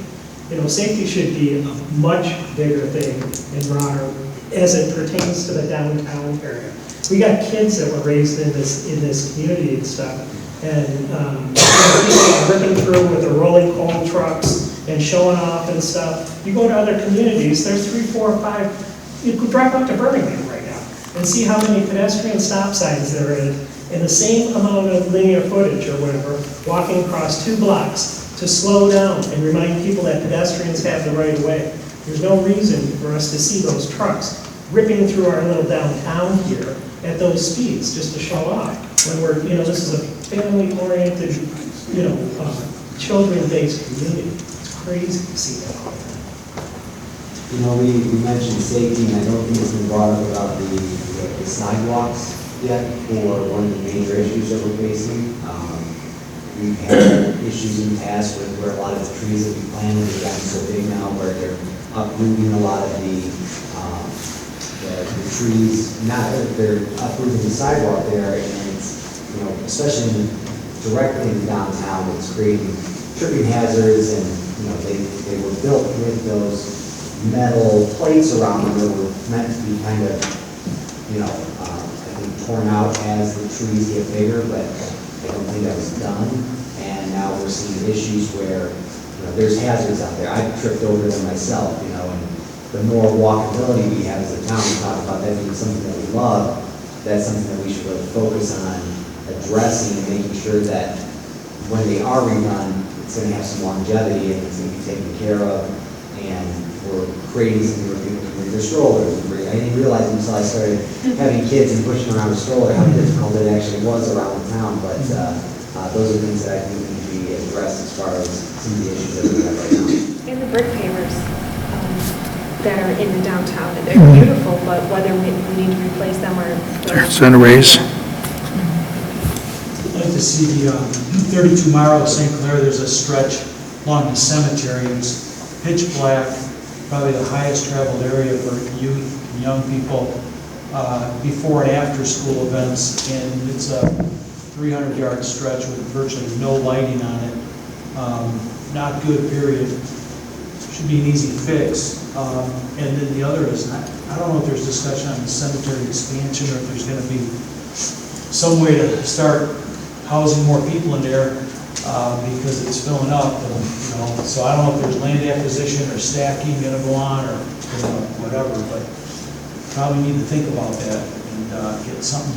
Safety should be a much bigger thing and broader as it pertains to the downtown area. We got kids that were raised in this community and stuff, and people ripping through with their rolling coal trucks and showing off and stuff. You go to other communities, there's 3, 4, 5. You could drive up to Birmingham right now and see how many pedestrian stop signs there is in the same amount of linear footage or whatever, walking across 2 blocks to slow down and remind people that pedestrians have the right of way. There's no reason for us to see those trucks ripping through our little downtown here at those speeds just to show off. When we're, this is a family-oriented, children-based community. It's crazy to see that all the time. We mentioned safety, and I don't think it's been brought up about the sidewalks yet, or one of the major issues that we're facing. We've had issues in the past where a lot of the trees that we planted have gotten so big now where they're uprooting a lot of the trees. They're uprooting the sidewalk there, and it's, especially directly in downtown, it's creating tripping hazards, and, they were built with those metal plates around them that were meant to be kind of, I think torn out as the trees get bigger, but I don't think that was done. And now we're seeing issues where, there's hazards out there. I've tripped over them myself, and the more walkability we have as a town, we talk about that being something that we love. That's something that we should really focus on addressing and making sure that when they are redone, it's going to have some longevity and it's going to be taken care of. And we're creating something where people can bring their strollers. I didn't realize until I started having kids and pushing around a stroller how difficult it actually was around the town. But those are things that I think need to be addressed as far as some of the issues that we have right now. And the brick pavers that are in the downtown, they're beautiful, but whether we need to replace them or... Center raise. I'd like to see the 32 mile of St. Clair. There's a stretch along the cemetery. It's pitch black, probably the highest traveled area for youth and young people. before and after school events, and it's a 300-yard stretch with virtually no lighting on it. Not good, period. Should be an easy fix. And then the other is, I don't know if there's discussion on the cemetery expansion or if there's going to be some way to start housing more people in there because it's filling up. And, so I don't know if there's land acquisition or stacking going to go on or whatever, but probably need to think about that and get something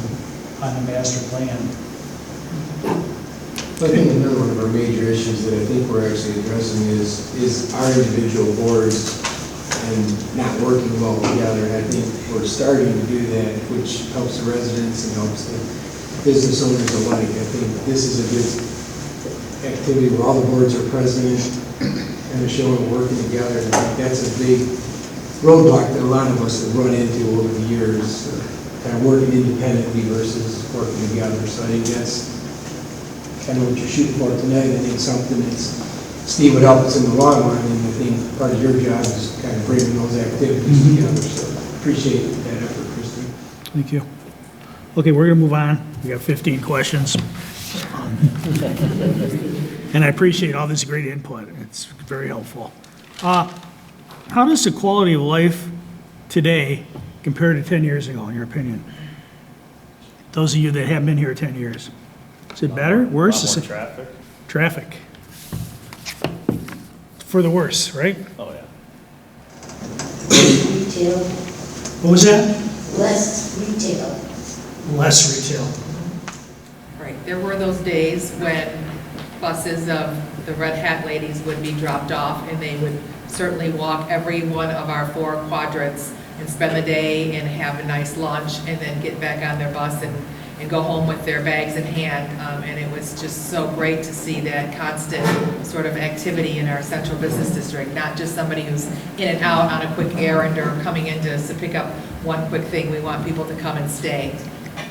on the master plan. I think another one of our major issues that I think we're actually addressing is our individual boards and not working well together. And I think we're starting to do that, which helps the residents and helps the business owners alike. I think this is a good activity where all the boards are present and are showing working together. And I think that's a big roadblock that a lot of us have run into over the years, kind of working independently versus working together. So I think that's kind of what you're shooting for tonight. I think something that's, Steve would help us in the long run, and I think part of your job is kind of bringing those activities together. So appreciate that effort, Christine. Thank you. Okay, we're going to move on. We got 15 questions. And I appreciate all this great input. It's very helpful. How does the quality of life today compare to 10 years ago, in your opinion? Those of you that haven't been here 10 years. Is it better, worse? A lot more traffic. Traffic. For the worse, right? Oh, yeah. Retail, What was that? less retail. Less retail. Right, there were those days when buses of the Red Hat ladies would be dropped off, and they would certainly walk every one of our 4 quadrants and spend the day and have a nice lunch, and then get back on their bus and go home with their bags in hand. And it was just so great to see that constant sort of activity in our central business district, not just somebody who's in and out on a quick errand or coming in to pick up one quick thing. We want people to come and stay.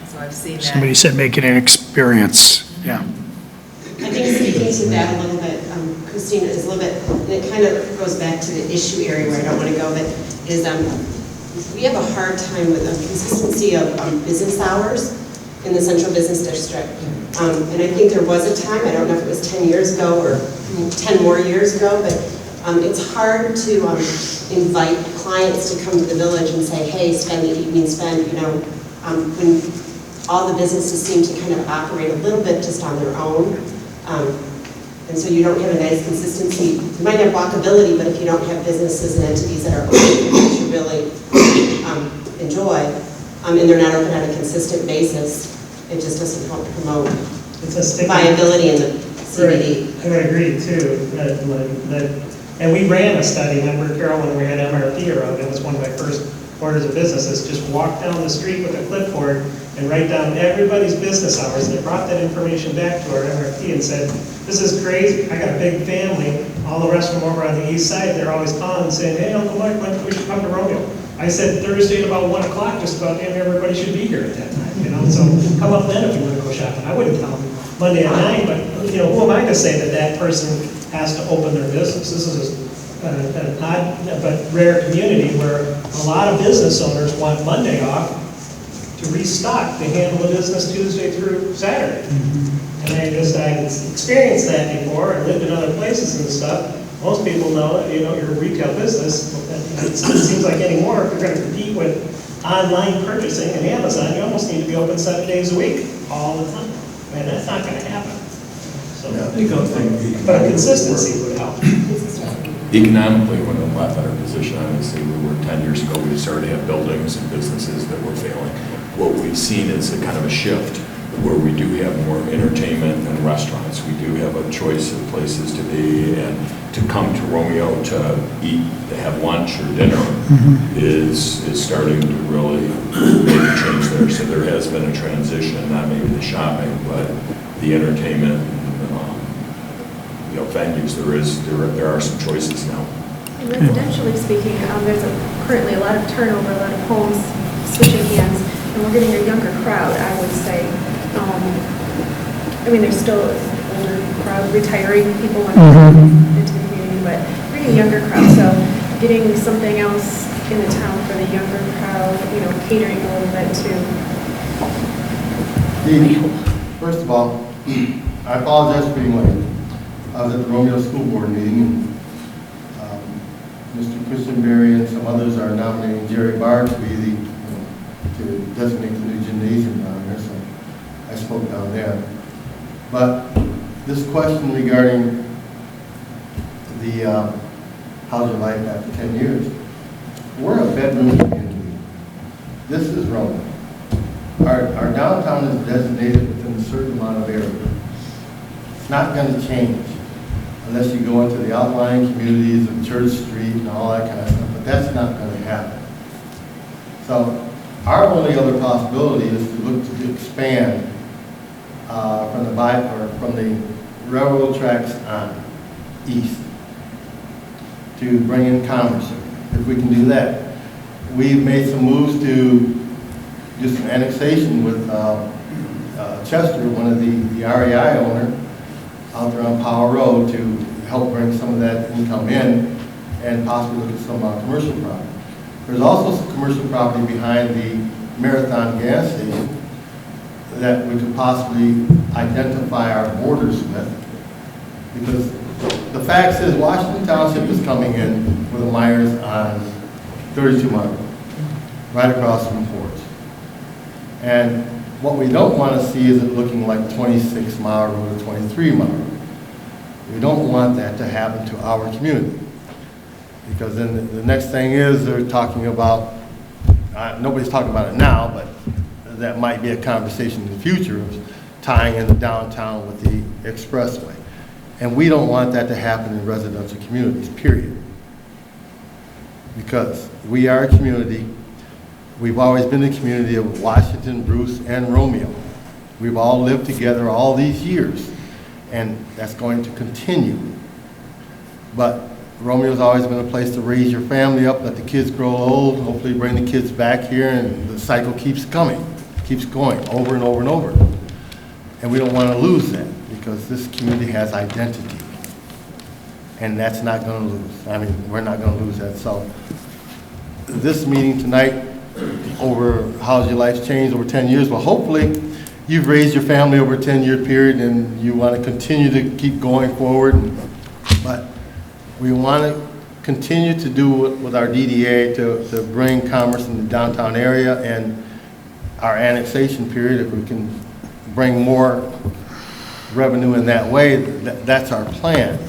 So I've seen that. Somebody said make it an experience. Yeah. I think speaking to that a little bit, Christina, is a little bit, and it kind of goes back to the issue area where I don't want to go, but is we have a hard time with the consistency of business hours in the central business district. And I think there was a time, I don't know if it was 10 years ago or 10 more years ago, but it's hard to invite clients to come to the village and say, hey, spend the evening, when all the businesses seem to kind of operate a little bit just on their own. And so you don't have a nice consistency. You might have walkability, but if you don't have businesses and entities that are open, that you really enjoy, and they're not open on a consistent basis, it just doesn't help promote viability in the CBD. Right. And I agree too, and we ran a study, remember Carol, when we had MRP around, it was one of my first orders of businesses, just walk down the street with a clipboard and write down everybody's business hours. And they brought that information back to our MRP and said, this is crazy, I got a big family, all the rest of them over on the east side, they're always calling and saying, hey, Uncle Mike, we should come to Romeo. I said Thursday at about 1 o'clock, just about damn everybody should be here at that time, So come up then if you want to go shopping. I wouldn't tell them Monday at 9, but who am I to say that person has to open their business? This is an odd but rare community where a lot of business owners want Monday off to restock, to handle the business Tuesday through Saturday. And I've experienced that before and lived in other places and stuff. Most people know that, you're a retail business. It seems like anymore, if you're going to compete with online purchasing and Amazon, you almost need to be open 7 days a week, all the time. And that's not going to happen. So, but consistency would help. Economically, we're in a lot better position. Obviously, we were 10 years ago, we started to have buildings and businesses that were failing. What we've seen is a kind of a shift where we do have more entertainment and restaurants. We do have a choice of places to be, and to come to Romeo to eat, to have lunch or dinner is starting to really make a change there. So there has been a transition, not maybe the shopping, but the entertainment, venues. There are some choices now. And residentially speaking, there's currently a lot of turnover, a lot of homes switching hands, and we're getting a younger crowd, I would say. There's still an older crowd, retiring people want to into the community, but we're getting a younger crowd, so getting something else in the town for the younger crowd, catering a little bit too. First of all, I apologize for being late. I was at the Romeo School Board meeting. Mr. Christian Berry and some others are nominating Jerry Barr to be to designate the new gymnasium down there, so I spoke down there. But this question regarding the how's your life after 10 years? We're a bedroom community. This is Rome. Our downtown is designated within a certain amount of area. It's not going to change unless you go into the outlying communities of Church Street and all that kind of stuff, but that's not going to happen. So our only other possibility is to look to expand from the railroad tracks on east to bring in commerce, if we can do that. We've made some moves to do some annexation with Chester, one of the REI owner, out there on Powell Road to help bring some of that income in and possibly look at some commercial property. There's also some commercial property behind the Marathon gas station that we could possibly identify our borders with, because the fact is Washington Township is coming in with a Myers on 32 Mile Road, right across from Ford's. And what we don't want to see is it looking like 26 Mile Road or 23 Mile Road. We don't want that to happen to our community, because then the next thing is they're talking about, nobody's talking about it now, but that might be a conversation in the future of tying in the downtown with the expressway. And we don't want that to happen in residential communities, period. Because we are a community, we've always been a community of Washington, Bruce, and Romeo. We've all lived together all these years, and that's going to continue. But Romeo's always been a place to raise your family up, let the kids grow old, hopefully bring the kids back here, and the cycle keeps coming, keeps going over and over and over. And we don't want to lose that, because this community has identity. And that's not going to lose. I mean, we're not going to lose that. So this meeting tonight over how's your life changed over 10 years, well, hopefully you've raised your family over a 10-year period and you want to continue to keep going forward. But we want to continue to do with our DDA to bring commerce in the downtown area, and our annexation period, if we can bring more revenue in that way, that's our plan.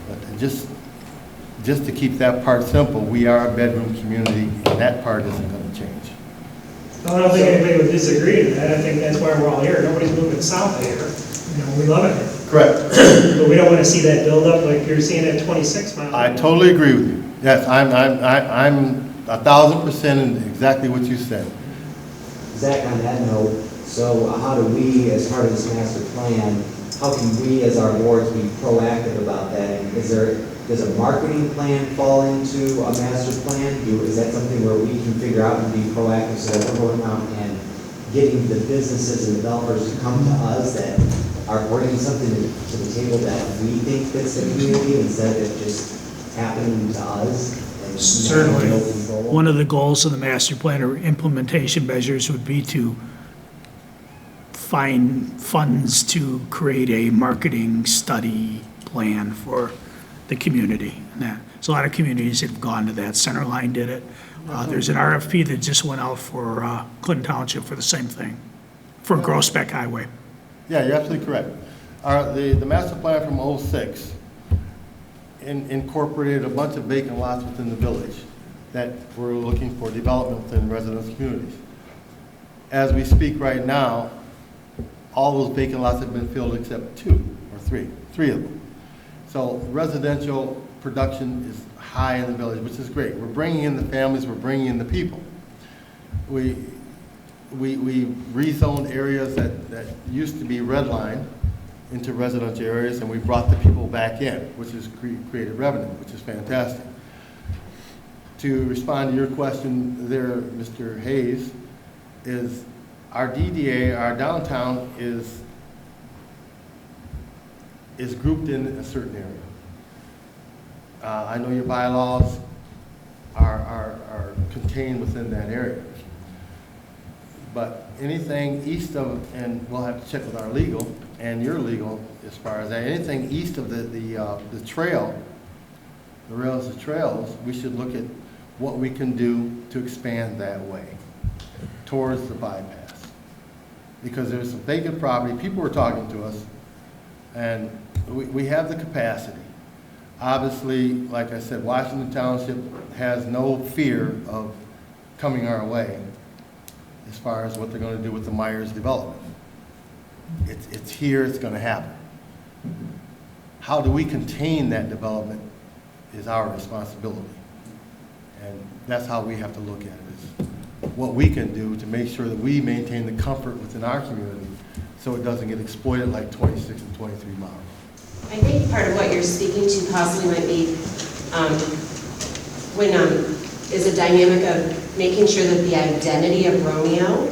But just to keep that part simple, we are a bedroom community, and that part isn't going to change. I don't think anybody would disagree with that. I think that's why we're all here. Nobody's moving south here. We love it here. Correct. But we don't want to see that build up like you're seeing at 26 miles. I totally agree with you. Yes, I'm 1,000% in exactly what you said. Zach, on that note, so how do we, as part of this master plan, how can we as our boards be proactive about that? And does a marketing plan fall into a master plan? Is that something where we can figure out and be proactive so that we're going out and getting the businesses and developers to come to us that are bringing something to the table that we think fits the community instead of it just happening to us? Certainly. One of the goals of the master plan or implementation measures would be to find funds to create a marketing study plan for the community. And there's a lot of communities that have gone to that. Centerline did it. There's an RFP that just went out for Clinton Township for the same thing, for Groesbeck Highway. Yeah, you're absolutely correct. The master plan from '06 incorporated a bunch of vacant lots within the village that we're looking for development within residential communities. As we speak right now, all those vacant lots have been filled except three of them. So residential production is high in the village, which is great. We're bringing in the families, we're bringing in the people. We rezoned areas that used to be redlined into residential areas, and we brought the people back in, which has created revenue, which is fantastic. To respond to your question there, Mr. Hayes, is our DDA, our downtown is grouped in a certain area. I know your bylaws contained within that area. But anything east of, and we'll have to check with our legal and your legal as far as that, anything east of the trail, the rails of trails, we should look at what we can do to expand that way towards the bypass. Because there's some vacant property, people were talking to us, and we have the capacity. Obviously, like I said, Washington Township has no fear of coming our way as far as what they're going to do with the Myers development. It's here, it's going to happen. How do we contain that development is our responsibility. And that's how we have to look at it, is what we can do to make sure that we maintain the comfort within our community so it doesn't get exploited like 26 and 23 miles. I think part of what you're speaking to possibly might be is a dynamic of making sure that the identity of Romeo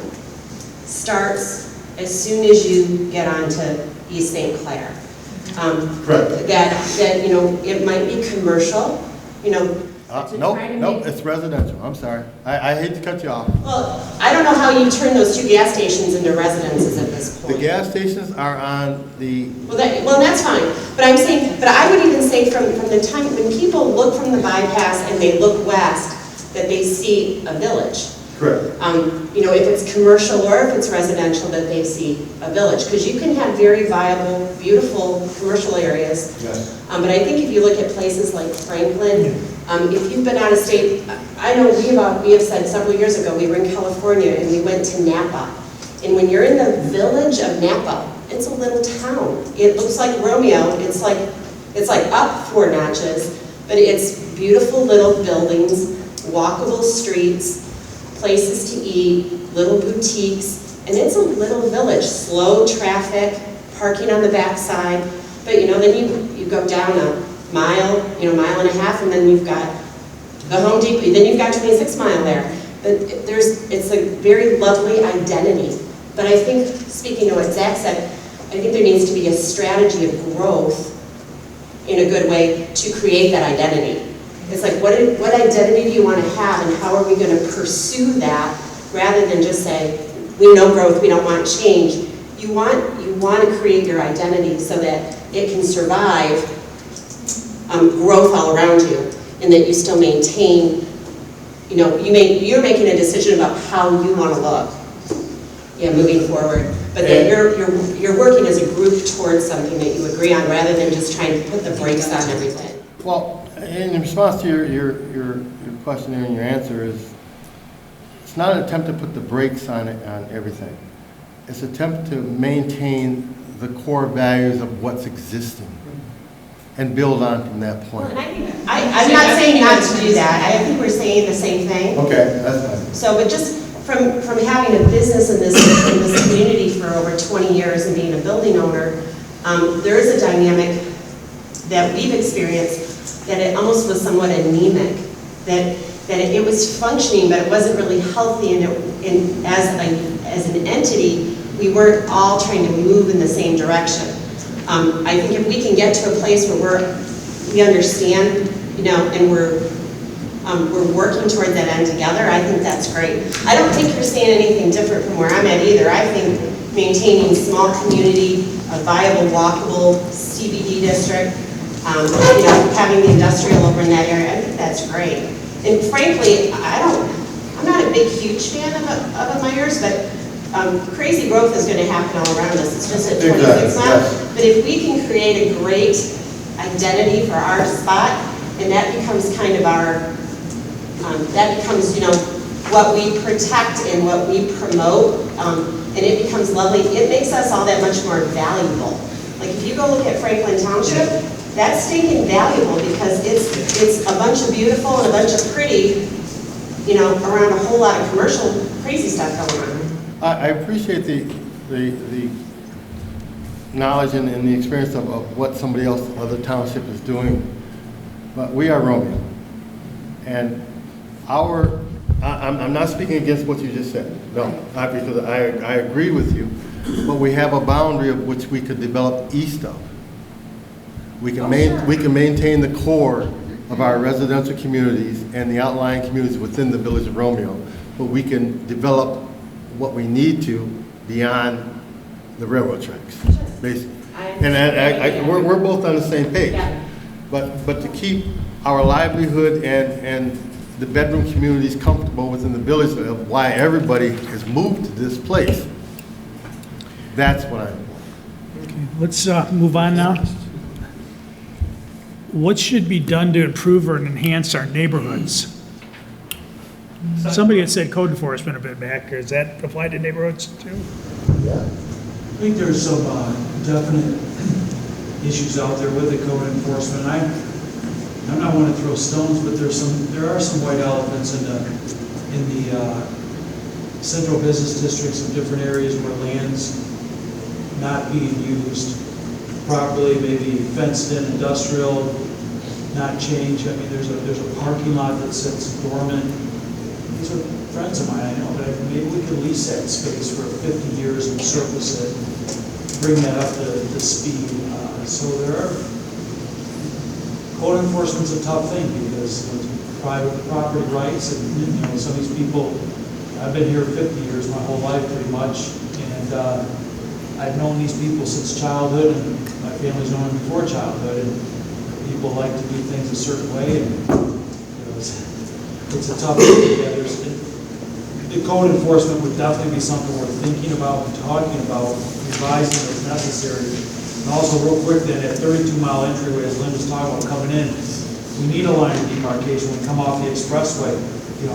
starts as soon as you get onto East St. Clair. Correct. That you know, it might be commercial, you know. Nope, it's residential. I'm sorry. I hate to cut you off. Well, I don't know how you turn those two gas stations into residences at this point. The gas stations are on the... Well, that's fine. But I'm saying, but I would even say from the time when people look from the bypass and they look west, that they see a village. Correct. You know, if it's commercial or if it's residential, that they see a village. Because you can have very viable, beautiful commercial areas. Yes. But I think if you look at places like Franklin, if you've been out of state, I know we have said several years ago, we were in California and we went to Napa. And when you're in the village of Napa, it's a little town. It looks like Romeo. It's like up 4 notches, but it's beautiful little buildings, walkable streets, places to eat, little boutiques, and it's a little village. Slow traffic, parking on the backside, but you know, then you go down a mile, mile and a half, and then you've got the Home Depot, then you've got 26 Mile there. But it's a very lovely identity. But I think, speaking to what Zach said, I think there needs to be a strategy of growth in a good way to create that identity. It's like, what identity do you want to have, and how are we going to pursue that, rather than just say, we know growth, we don't want change. You want to create your identity so that it can survive growth all around you, and that you still maintain, you're making a decision about how you want to look, moving forward. But then you're working as a group towards something that you agree on, rather than just trying to put the brakes on everything. Well, in response to your question there, and your answer is, it's not an attempt to put the brakes on everything. It's an attempt to maintain the core values of what's existing and build on from that point. Well, and I'm not saying not to do that. I think we're saying the same thing. Okay, that's fine. So, but just from having a business in this community for over 20 years and being a building owner, there is a dynamic that we've experienced that it almost was somewhat anemic. That it was functioning, but it wasn't really healthy, and as an entity, we weren't all trying to move in the same direction. I think if we can get to a place where we understand, and we're working toward that end together, I think that's great. I don't think you're saying anything different from where I'm at either. I think maintaining small community, a viable, walkable CBD district, having the industrial over in that area, I think that's great. And frankly, I'm not a big, huge fan of a Myers, but crazy growth is going to happen all around us. It's just at 26 miles. But if we can create a great identity for our spot, and that becomes kind of our, what we protect and what we promote, and it becomes lovely, it makes us all that much more valuable. Like if you go look at Franklin Township, that's stinking valuable because it's a bunch of beautiful and a bunch of pretty, around a whole lot of commercial crazy stuff going on. I appreciate the knowledge and the experience of what somebody else, other township is doing, but we are Romeo. And I'm not speaking against what you just said, no, not because I agree with you, but we have a boundary of which we could develop east of. We can maintain the core of our residential communities and the outlying communities within the village of Romeo, but we can develop what we need to beyond the railroad tracks, basically. And we're both on the same page. Yeah. But to keep our livelihood and the bedroom communities comfortable within the village of why everybody has moved to this place, that's what I'm. Let's move on now. What should be done to improve or enhance our neighborhoods? Somebody had said code enforcement a bit back. Does that apply to neighborhoods too? I think there's some definite issues out there with the code enforcement. I'm not one to throw stones, but there are some white elephants in the central business districts of different areas where land's not being used properly, maybe fenced in industrial, not changed. I mean, there's a parking lot that sits dormant. These are friends of mine, I know, but maybe we could lease that space for 50 years and surface it, bring that up to speed. So there are, code enforcement's a tough thing because private property rights and, some of these people, I've been here 50 years, my whole life pretty much, and I've known these people since childhood, and my family's known them before childhood, and people like to do things a certain way, and it's a tough thing. Yeah, the code enforcement would definitely be something we're thinking about and talking about, revising as necessary. And also, real quick, then, at 32-mile entryway, as Lynn was talking about coming in, we need a line of demarcation when we come off the expressway.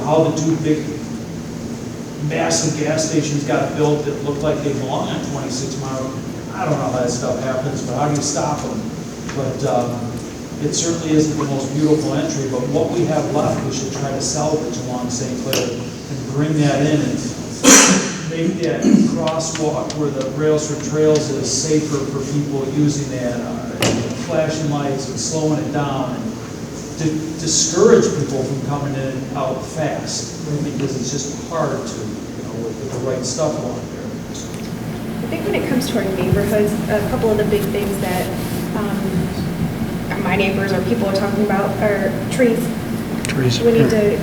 How the two big massive gas stations got built that looked like they belong on 26 Mile. I don't know how that stuff happens, but how do you stop them? But it certainly isn't the most beautiful entry, but what we have left, we should try to salvage along St. Clair and bring that in and make that crosswalk where the Rails for Trails is safer for people using that, flashing lights and slowing it down, and to discourage people from coming in and out fast, because it's just hard to, with the right stuff along there. I think when it comes to our neighborhoods, a couple of the big things that my neighbors or people are talking about are trees. Trees. We need to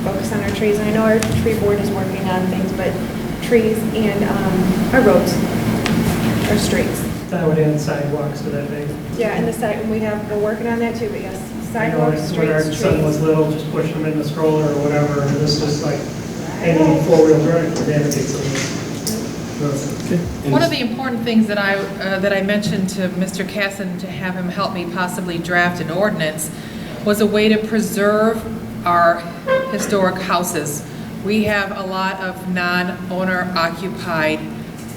focus on our trees. And I know our tree board is working on things, but trees and our roads, our streets. That would add sidewalks to that thing. Yeah, and we're working on that too, but yes, sidewalks, When our streets, son was trees. little, just push him in the stroller or whatever, and this just like any four-wheel drive for navigates it. One of the important things that I mentioned to Mr. Casson to have him help me possibly draft an ordinance was a way to preserve our historic houses. We have a lot of non-owner occupied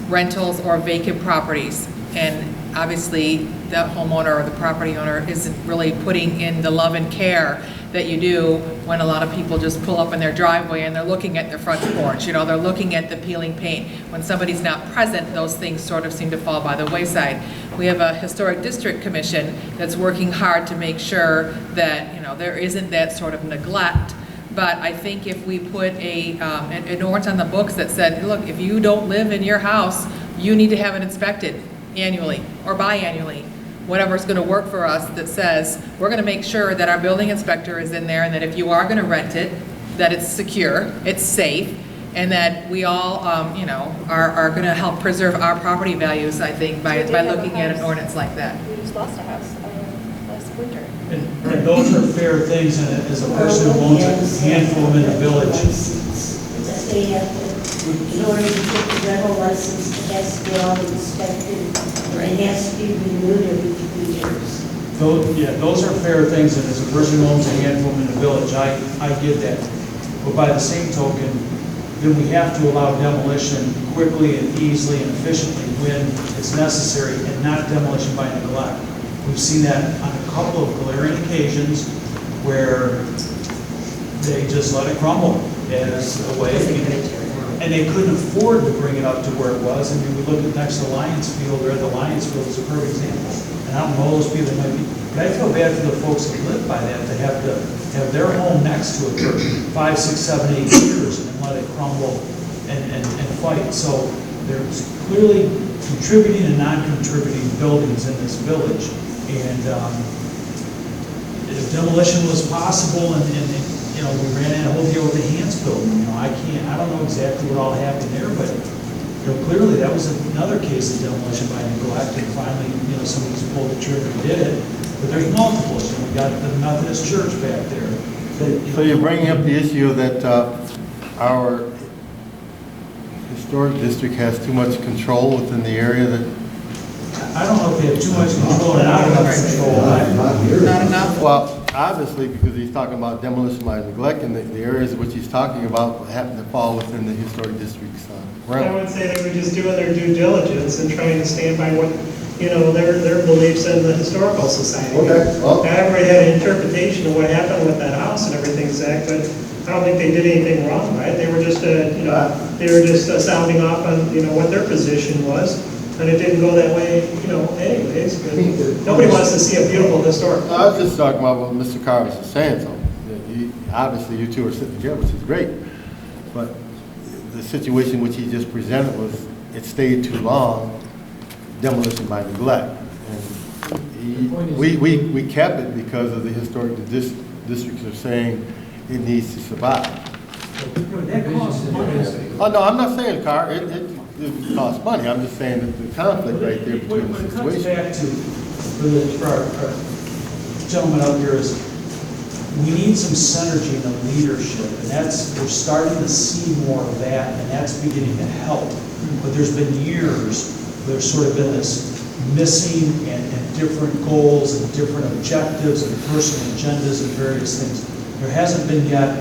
rentals or vacant properties, and obviously the homeowner or the property owner isn't really putting in the love and care that you do when a lot of people just pull up in their driveway and they're looking at their front porch, they're looking at the peeling paint. When somebody's not present, those things sort of seem to fall by the wayside. We have a historic district commission that's working hard to make sure that, there isn't that sort of neglect. But I think if we put an ordinance on the books that said, look, if you don't live in your house, you need to have it inspected annually or biannually, whatever's going to work for us, that says we're going to make sure that our building inspector is in there, and that if you are going to rent it, that it's secure, it's safe, and that we all, are going to help preserve our property values, I think, by looking at an ordinance like that. We just lost a house last winter. And those are fair things, and as a person who owns a handful in the village. That they have to, in order to get the rental license, it has to be all inspected. It has to be renewed every 2 years. Those are fair things, and as a person who owns a handful in the village, I get that. But by the same token, then we have to allow demolition quickly and easily and efficiently when it's necessary, and not demolition by neglect. We've seen that on a couple of glaring occasions where they just let it crumble as a way, and they couldn't afford to bring it up to where it was. I mean, we look at next to Lions Field, or the Lions Field is a perfect example. And I don't know those people that might be, but I feel bad for the folks that live by that, that have to have their home next to it for 5, 6, 7, 8 years and let it crumble and fight. So there's clearly contributing and non-contributing buildings in this village. And if demolition was possible and, you know, we ran that whole deal with the Hans building, you know, I don't know exactly what all happened there, but, you know, clearly that was another case of demolition by neglect, and finally, you know, somebody's pulled the trigger and did it. But there's multiples, you know, we got the Methodist Church back there. So you're bringing up the issue that our historic district has too much control within the area that... I don't know if they have too much control or not enough control. Not enough? Well, obviously, because he's talking about demolition by neglect, and the areas which he's talking about happen to fall within the historic district's I realm. would say they were just doing their due diligence and trying to stand by what, you know, their beliefs in the historical society. Okay, well- Everybody had an interpretation of what happened with that house and everything, Zach, but I don't think they did anything wrong, right? They were just, you know, sounding off on, you know, what their position was, and it didn't go that way, you know, anyways. But nobody wants to see a beautiful historic. I was just talking about what Mr. Carves was saying, so obviously you two are sitting together, which is great, but the situation which he just presented was, it stayed too long, demolition by neglect. And we kept it because of the historic districts are saying it needs to survive. Oh, no, I'm not saying it costs money, I'm just saying that the conflict right there between the What it comes situation. back to, for our gentleman up here, is we need some synergy in the leadership, and we're starting to see more of that, and that's beginning to help. But there's been years where there's sort of been this missing and different goals and different objectives and personal agendas and various things. There hasn't been yet,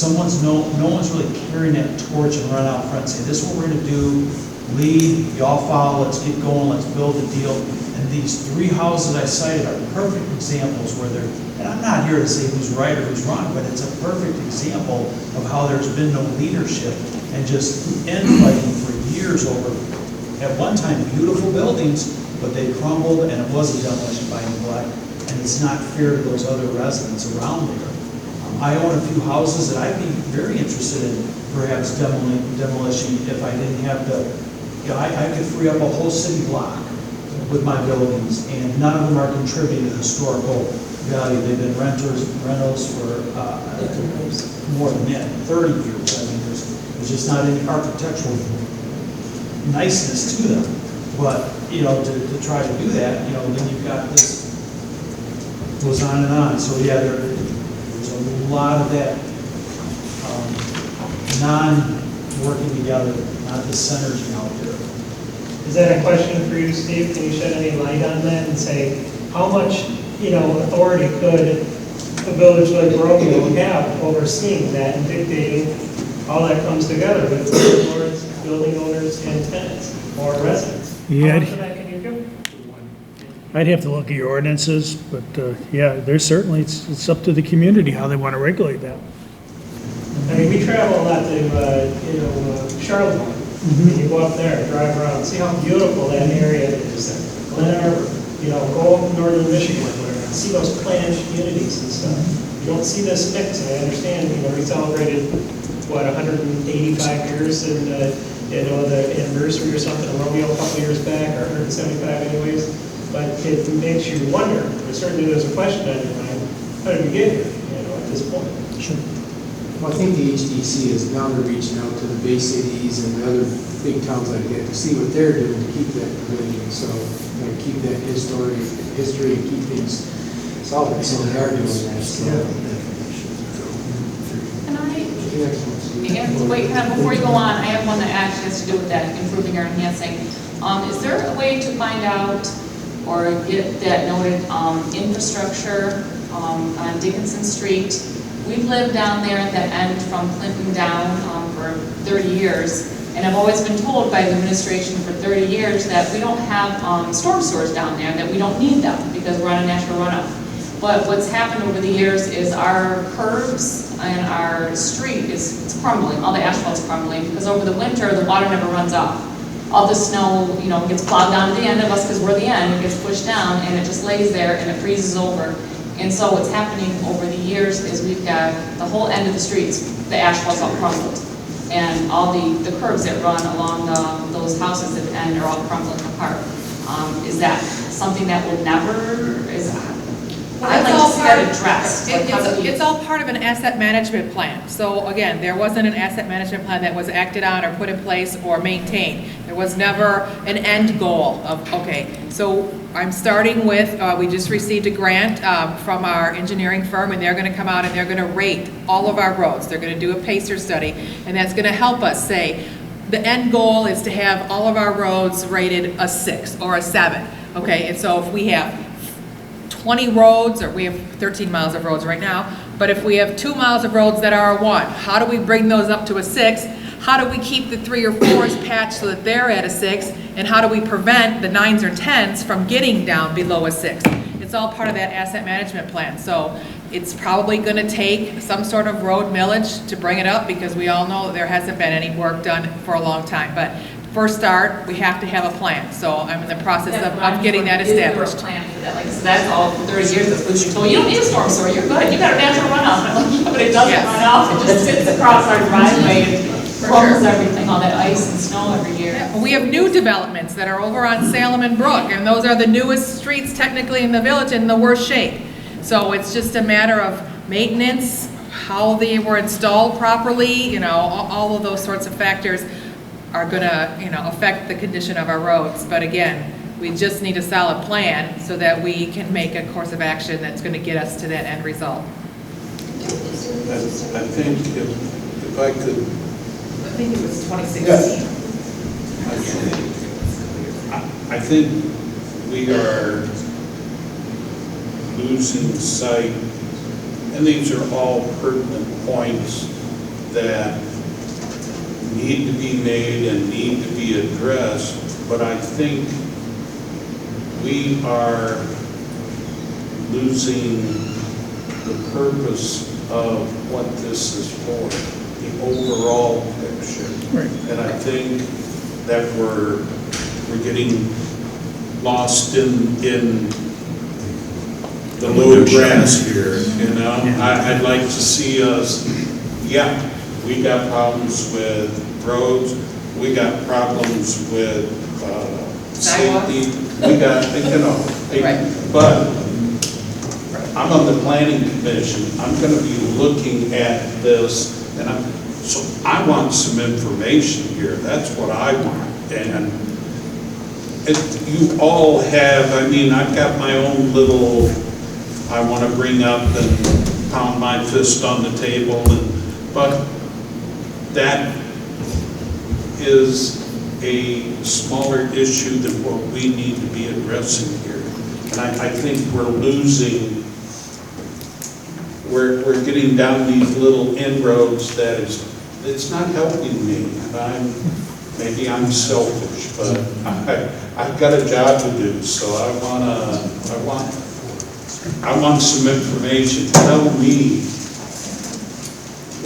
no one's really carrying that torch and run out front and say, this is what we're gonna do, lead, y'all follow, let's get going, let's build a deal. And these three houses I cited are perfect examples where and I'm not here to say who's right or who's wrong, but it's a perfect example of how there's been no leadership and just infighting for years over, at one time, beautiful buildings, but they crumbled and it was a demolition by neglect, and it's not fair to those other residents around there. I own a few houses that I'd be very interested in perhaps demolition if I didn't have to, you know, I could free up a whole city block with my buildings, and none of them are contributing to the historical value. They've been rentals for more than that, 30 years. I mean, there's just not any architectural niceness to them. But, you know, to try to do that, you know, then you've got this, goes on and on. So yeah, there's a lot of that non-working together, not the synergy out there. Is that a question for you, Steve? Can you shed any light on that and say, how much, you know, authority could a village like Romeo have overseeing that and dictating all that comes together with landlords, building owners, and tenants or residents? Yeah. How much of that can you do? I'd have to look at your ordinances, but yeah, there's certainly, it's up to the community how they want to regulate that. I mean, we travel a lot to, Charlottesville. I mean, you go up there, drive around, see how beautiful that area is. Glen Arbor, you know, go up northern Michigan, whatever, see those planned communities and stuff. You don't see this mix, and I understand, you know, we celebrated, 185 years in, the anniversary or something, of Romeo a couple years back, or 175 anyways. But it makes you wonder, certainly there's a question on your mind, how did we get here, you know, at this point? Sure. Well, I think the HDC is now they're reaching out to the Bay Cities and the other big towns like that to see what they're doing to keep that religion. So, keep that history and keep things solid. So they are doing that. So. Wait, kind of before you go on, I have one that actually has to do with that, improving or enhancing. Is there a way to find out or get that noted infrastructure on Dickinson Street? We've lived down there at that end from Clinton down for 30 years, and I've always been told by the administration for 30 years that we don't have storm sewers down there, that we don't need them because we're on a natural runoff. But what's happened over the years is our curbs and our street it's crumbling, all the asphalt's crumbling, because over the winter the water never runs off. All the snow, you know, gets plowed down to the end of us because we're the end, it gets pushed down and it just lays there and it freezes over. And so what's happening over the years is we've got the whole end of the streets, the asphalt's all crumbled. And all the curbs that run along those houses at the end are all crumbling apart. Is that something that will never, I'd like to see that addressed. Like, how do we- It's all part of an asset management plan. So again, there wasn't an asset management plan that was acted on or put in place or maintained. There was never an end goal of, okay, so I'm starting with, we just received a grant from our engineering firm, and they're gonna come out and they're gonna rate all of our roads. They're gonna do a pacer study, and that's gonna help us say, the end goal is to have all of our roads rated a 6 or a 7. Okay, and so if we have 20 roads, or we have 13 miles of roads right now, but if we have 2 miles of roads that are a 1, how do we bring those up to a 6? How do we keep the 3 or 4s patched so that they're at a 6? And how do we prevent the 9s or 10s from getting down below a 6? It's all part of that asset management plan. So it's probably going to take some sort of road millage to bring it up, because we all know that there hasn't been any work done for a long time. But for start, we have to have a plan. So I'm in the process of getting that established. Is there a plan for that? Like, so that's all 30 years of pollution control. You don't need a storm sewer, you're good. You got a natural runoff. And I'm like, yeah, but it doesn't run off. It just sits across our driveway and crumbles everything, all that ice and snow every year. Yeah, we have new developments that are over on Salem and Brook, and those are the newest streets technically in the village in the worst shape. So it's just a matter of maintenance, how they were installed properly, you know, all of those sorts of factors are gonna, you know, affect the condition of our roads. But again, we just need a solid plan so that we can make a course of action that's gonna get us to that end result. I think if I could, I think it was 2016. I think we are losing sight, and these are all pertinent points that need to be made and need to be addressed, but I think we are losing the purpose of what this is for, the overall picture. Right. And I think that we're getting lost in the low grass here, you know? I'd like to see us, we got problems with roads, we got problems with safety, we got, you know, but I'm on the planning commission, I'm gonna be looking at this, and so I want some information here, that's what I want. And you all have, I mean, I've got my own little, I want to bring up and pound my fist on the table, but that is a smaller issue than what we need to be addressing here. And I think we're losing, we're getting down these little inroads that it's not helping me. And maybe I'm selfish, but I've got a job to do, so I want some information. Tell me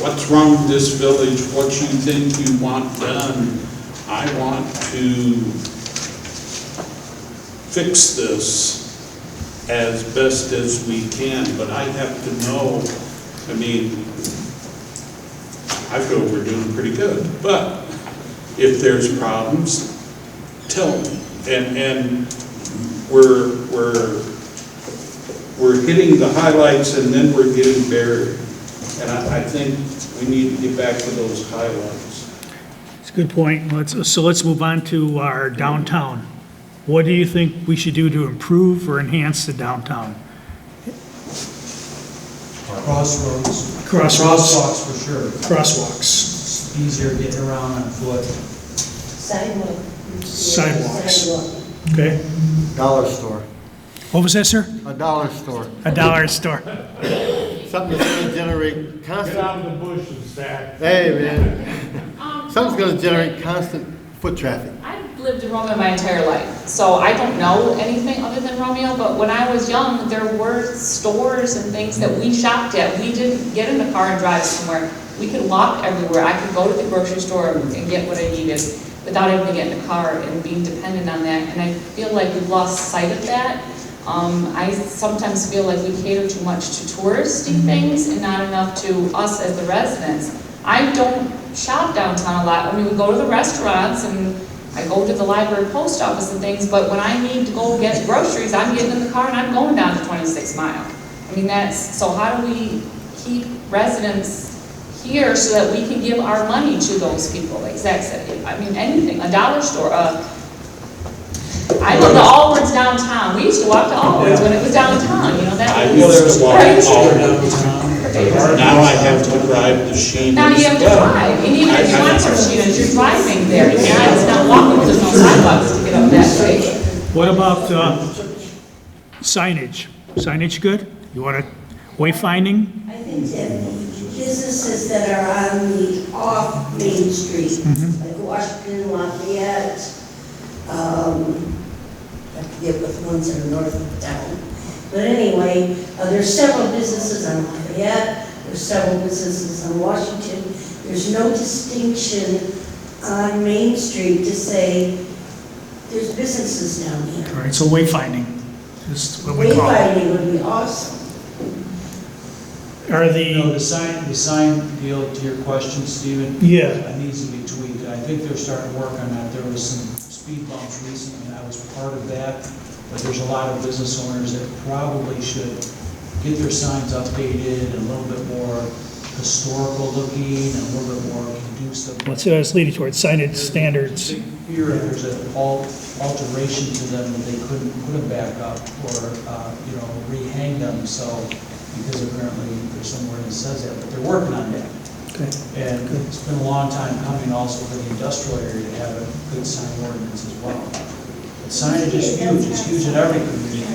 what's wrong with this village, what you think you want done. I want to fix this as best as we can, but I have to know, I mean, I feel we're doing pretty good, but if there's problems, tell me. And we're hitting the highlights and then we're getting buried. And I think we need to get back to those highlights. It's a good point. Let's move on to our downtown. What do you think we should do to improve or enhance the downtown? Crossroads. Crossroads. Crosswalks for sure. Crosswalks. It's easier getting around on foot. Sidewalks. Okay. Dollar store. What was that, sir? A dollar store. A dollar store. Something that's going to generate constant. Get out of the bushes, Zach. Hey, man. Something's going to generate constant foot traffic. I've lived in Romeo my entire life, so I don't know anything other than Romeo, but when I was young, there were stores and things that we shopped at. We didn't get in the car and drive somewhere. We could walk everywhere. I could go to the grocery store and get what I needed without having to get in the car and being dependent on that. And I feel like we've lost sight of that. I sometimes feel like we cater too much to touristy things and not enough to us as the residents. I don't shop downtown a lot. I mean, we go to the restaurants and I go to the library, post office and things, but when I need to go get groceries, I'm getting in the car and I'm going down to 26 Mile. I mean, so how do we keep residents here so that we can give our money to those people? Like Zach said, I mean, anything, a dollar store, I know the Allward's downtown. We used to walk to Allward's when it was downtown, you know, that I was. used to walk right? all downtown. Now I have to drive to Sheena's. Now you have to drive, and even if you want to Sheena's, you're driving there. It's not walking, there's no sidewalks to get up that way. What about signage? Signage good? You want wayfinding? I think that businesses that are on the off Main Street, like Washington, Lafayette, I forget what the ones that are north of town. But anyway, there's several businesses on Lafayette, there's several businesses on Washington. There's no distinction on Main Street to say there's businesses down here. All right, so wayfinding is what we call it. Wayfinding would be awesome. Are The sign deal, to your question, Stephen? Yeah. That needs to be tweaked. I think they're starting to work on that. There was some speed bumps recently, and I was part of that. But there's a lot of business owners that probably should get their signs updated and a little bit more historical looking and a little bit more conducive. What's it I was leading towards? Signage standards. Big fear if there's an alteration to them that they couldn't put them back up or, rehang them. So, because apparently there's somewhere that says that, but they're working on that. Okay. And it's been a long time coming also for the industrial area to have a good sign ordinance as well. But signage is huge, it's huge in every community. I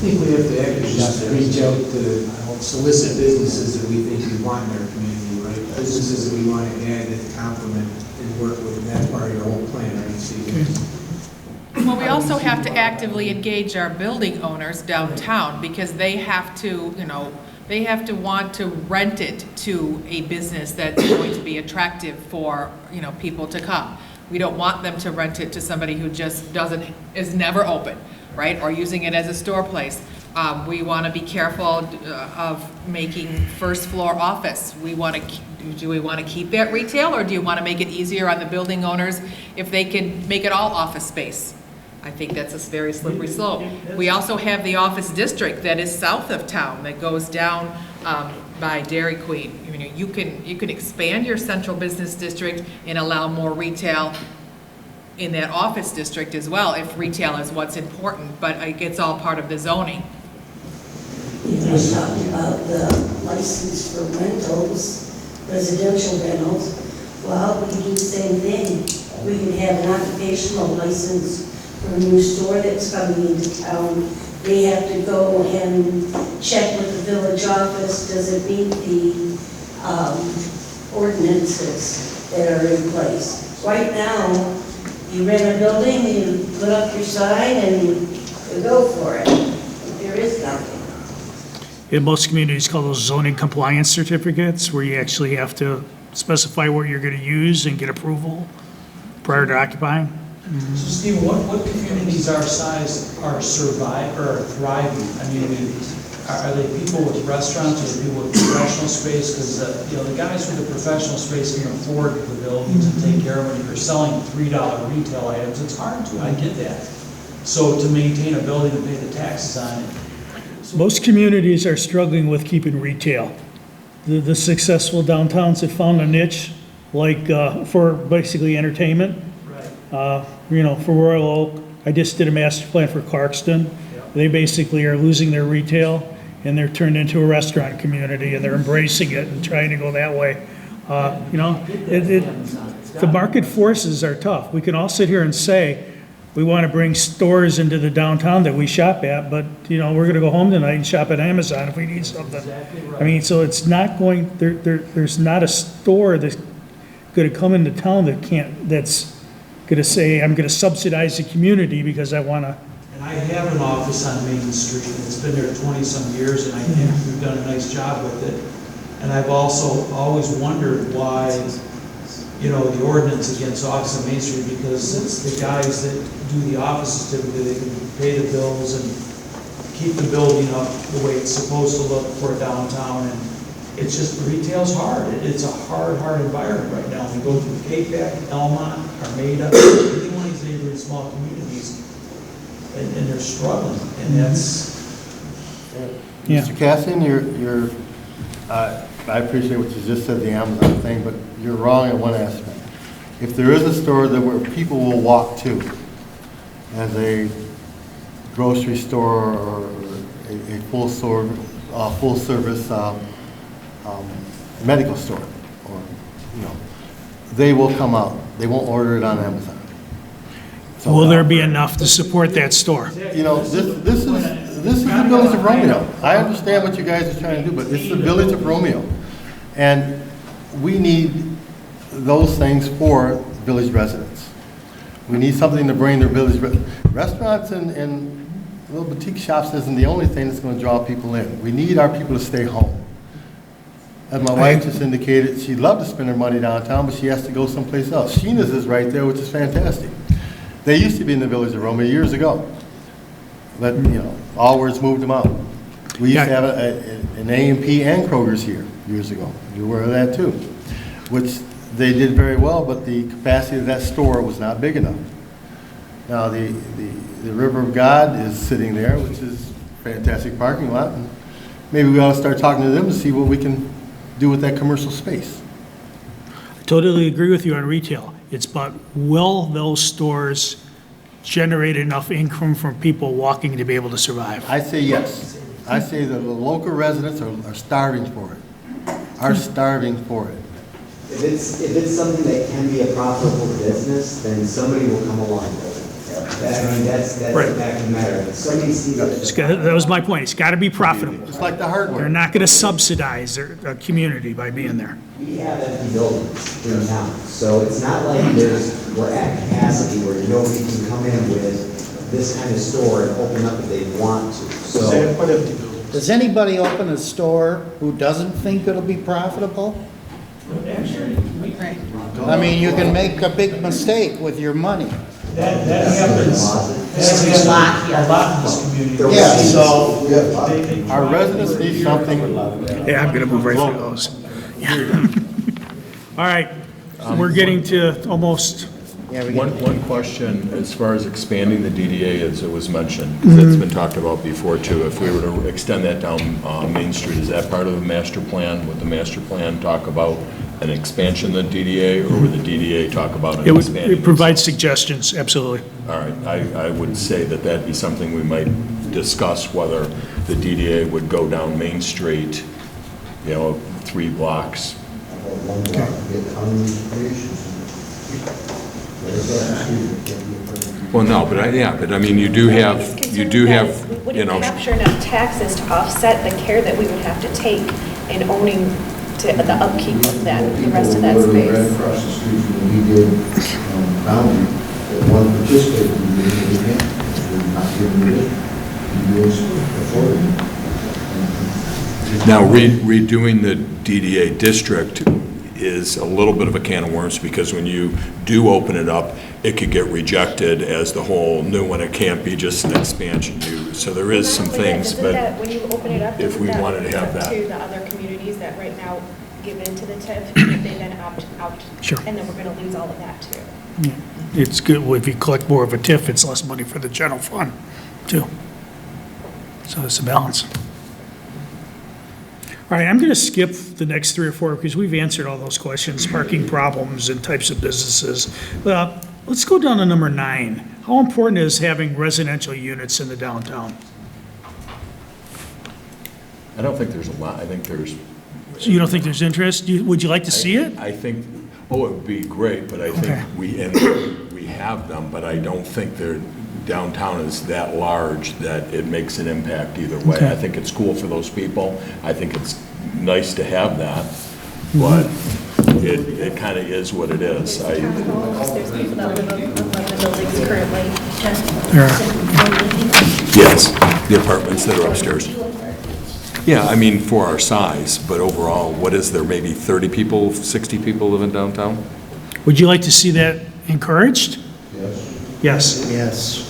think we have to actually just reach out to solicit businesses that we think we want in our community, right? Businesses that we want to add that complement and work with, and that's part of your whole plan, right, Steve? Well, we also have to actively engage our building owners downtown because they have to, they have to want to rent it to a business that's going to be attractive for, people to come. We don't want them to rent it to somebody who just is never open, right? Or using it as a store place. We want to be careful of making first floor office. Do we want to keep that retail, or do you want to make it easier on the building owners if they can make it all office space? I think that's a very slippery slope. We also have the office district that is south of town that goes down by Dairy Queen. You can expand your central business district and allow more retail in that office district as well, if retail is what's important, but it's all part of the zoning. I talked about the license for rentals, residential rentals. Well, we can do the same thing. We can have an occupational license for a new store that's coming into town. They have to go and check with the village office, does it meet the ordinances that are in place? Right now, you rent a building, you put up your sign, and you go for it. There is nothing. In most communities, call those zoning compliance certificates, where you actually have to specify what you're going to use and get approval prior to occupying. So Steve, what communities our size are thriving? I mean, are they people with restaurants, or people with professional space? Because the guys with the professional space can afford the buildings and take care of it. If you're selling $3 retail items, it's hard to. I get that. So to maintain a building and pay the taxes on it. Most communities are struggling with keeping retail. The successful downtowns have found a niche, like for basically entertainment. For Royal Oak, I just did a master plan for Clarkston. They basically are losing their retail, and they're turned into a restaurant community, and they're embracing it and trying to go that way. The market forces are tough. We can all sit here and say, we want to bring stores into the downtown that we shop at, but, we're going to go home tonight and shop at Amazon if we need something. Exactly right. I mean, so it's not going, there's not a store that's going to come into town that's going to say, I'm going to subsidize the community because I want to. And I have an office on Main Street, and it's been there 20-some years, and I think we've done a nice job with it. And I've also always wondered why, the ordinance against office on Main Street, because it's the guys that do the offices typically, they can pay the bills and keep the building up the way it's supposed to look for a downtown. And it's just, retail's hard. It's a hard environment right now. We go through Cape-Back, Elmont, Armada, any one of these neighboring small communities, and they're struggling. And Yeah. Mr. Casson, I appreciate what you just said, the Amazon thing, but you're wrong in one aspect. If there is a store that where people will walk to as a grocery store or a full service medical store, or, you know, they will come out. They won't order it on Amazon. So, Will there be enough to support that store? you know, this is the Village of Romeo. I understand what you guys are trying to do, but it's the Village of Romeo. And we need those things for village residents. We need something to bring their restaurants and little boutique shops isn't the only thing that's going to draw people in. We need our people to stay home. As my wife just indicated, she'd love to spend her money downtown, but she has to go someplace else. Sheena's is right there, which is fantastic. They used to be in the Village of Romeo years ago. But, you know, Allwards moved them out. We used to have an A&P and Kroger's here years ago. You're aware of that too, which they did very well, but the capacity of that store was not big enough. Now, the River of God is sitting there, which is a fantastic parking lot. And maybe we ought to start talking to them to see what we can do with that commercial space. I totally agree with you on retail. It's about, will those stores generate enough income from people walking to be able to survive? I say yes. I say that the local residents are starving for it, starving for it. If it's something that can be a profitable business, then somebody will come along with it. I mean, that's Right. the fact of the matter. If somebody sees it. That was my point. It's got to be profitable. It's like the hardware. They're not going to subsidize a community by being there. We have empty buildings in town, so it's not like we're at capacity where nobody can come in with this kind of store and open up if they want to. So, Does anybody open a store who doesn't think it'll be profitable? I mean, you can make a big mistake with your money. That happens a lot in this community. Yeah. So, Our residents need something. Yeah, I'm going to move right through those. All right, we're getting to almost, One question, as far as expanding the DDA, as it was mentioned, because that's been talked about before too, if we were to extend that down Main Street, is that part of the master plan? Would the master plan talk about an expansion of the DDA, or would the DDA talk about an expansion? it provides suggestions, absolutely. All right, I would say that that'd be something we might discuss, whether the DDA would go down Main Street, 3 blocks. Well, no, but I mean, you do have, We wouldn't capture enough taxes to offset the care that we would have to take in owning the upkeep of that, the rest of that space. Right across the street from the DDA boundary, that one participated in the DDA, we're not giving it, DDA's affordable. Now, redoing the DDA district is a little bit of a can of worms, because when you do open it up, it could get rejected as the whole new one. It can't be just an expansion use. So there is some things, but When you open it up, if we doesn't wanted to have that that. to the other communities that right now give into the TIF, if they then opt out? Sure. And then we're going to lose all of that too. It's good, if you collect more of a TIF, it's less money for the general fund, too. So it's a balance. All right, I'm going to skip the next 3 or 4 because we've answered all those questions, parking problems and types of businesses. Let's go down to number 9. How important is having residential units in the downtown? I don't think there's a lot. I think there's. So you don't think there's interest? Would you like to see it? I think, it would be great, but I think Okay. we have them, but I don't think they're, downtown is that large that it makes an impact either way. Okay. I think it's cool for those people. I think it's nice to have that, but it kind of is what it is. There's people that live above the buildings currently. Yes, the apartments that are upstairs. Yeah, I mean, for our size, but overall, what is there, maybe 30 people, 60 people live in downtown? Would you like to see that encouraged? Yes. Yes.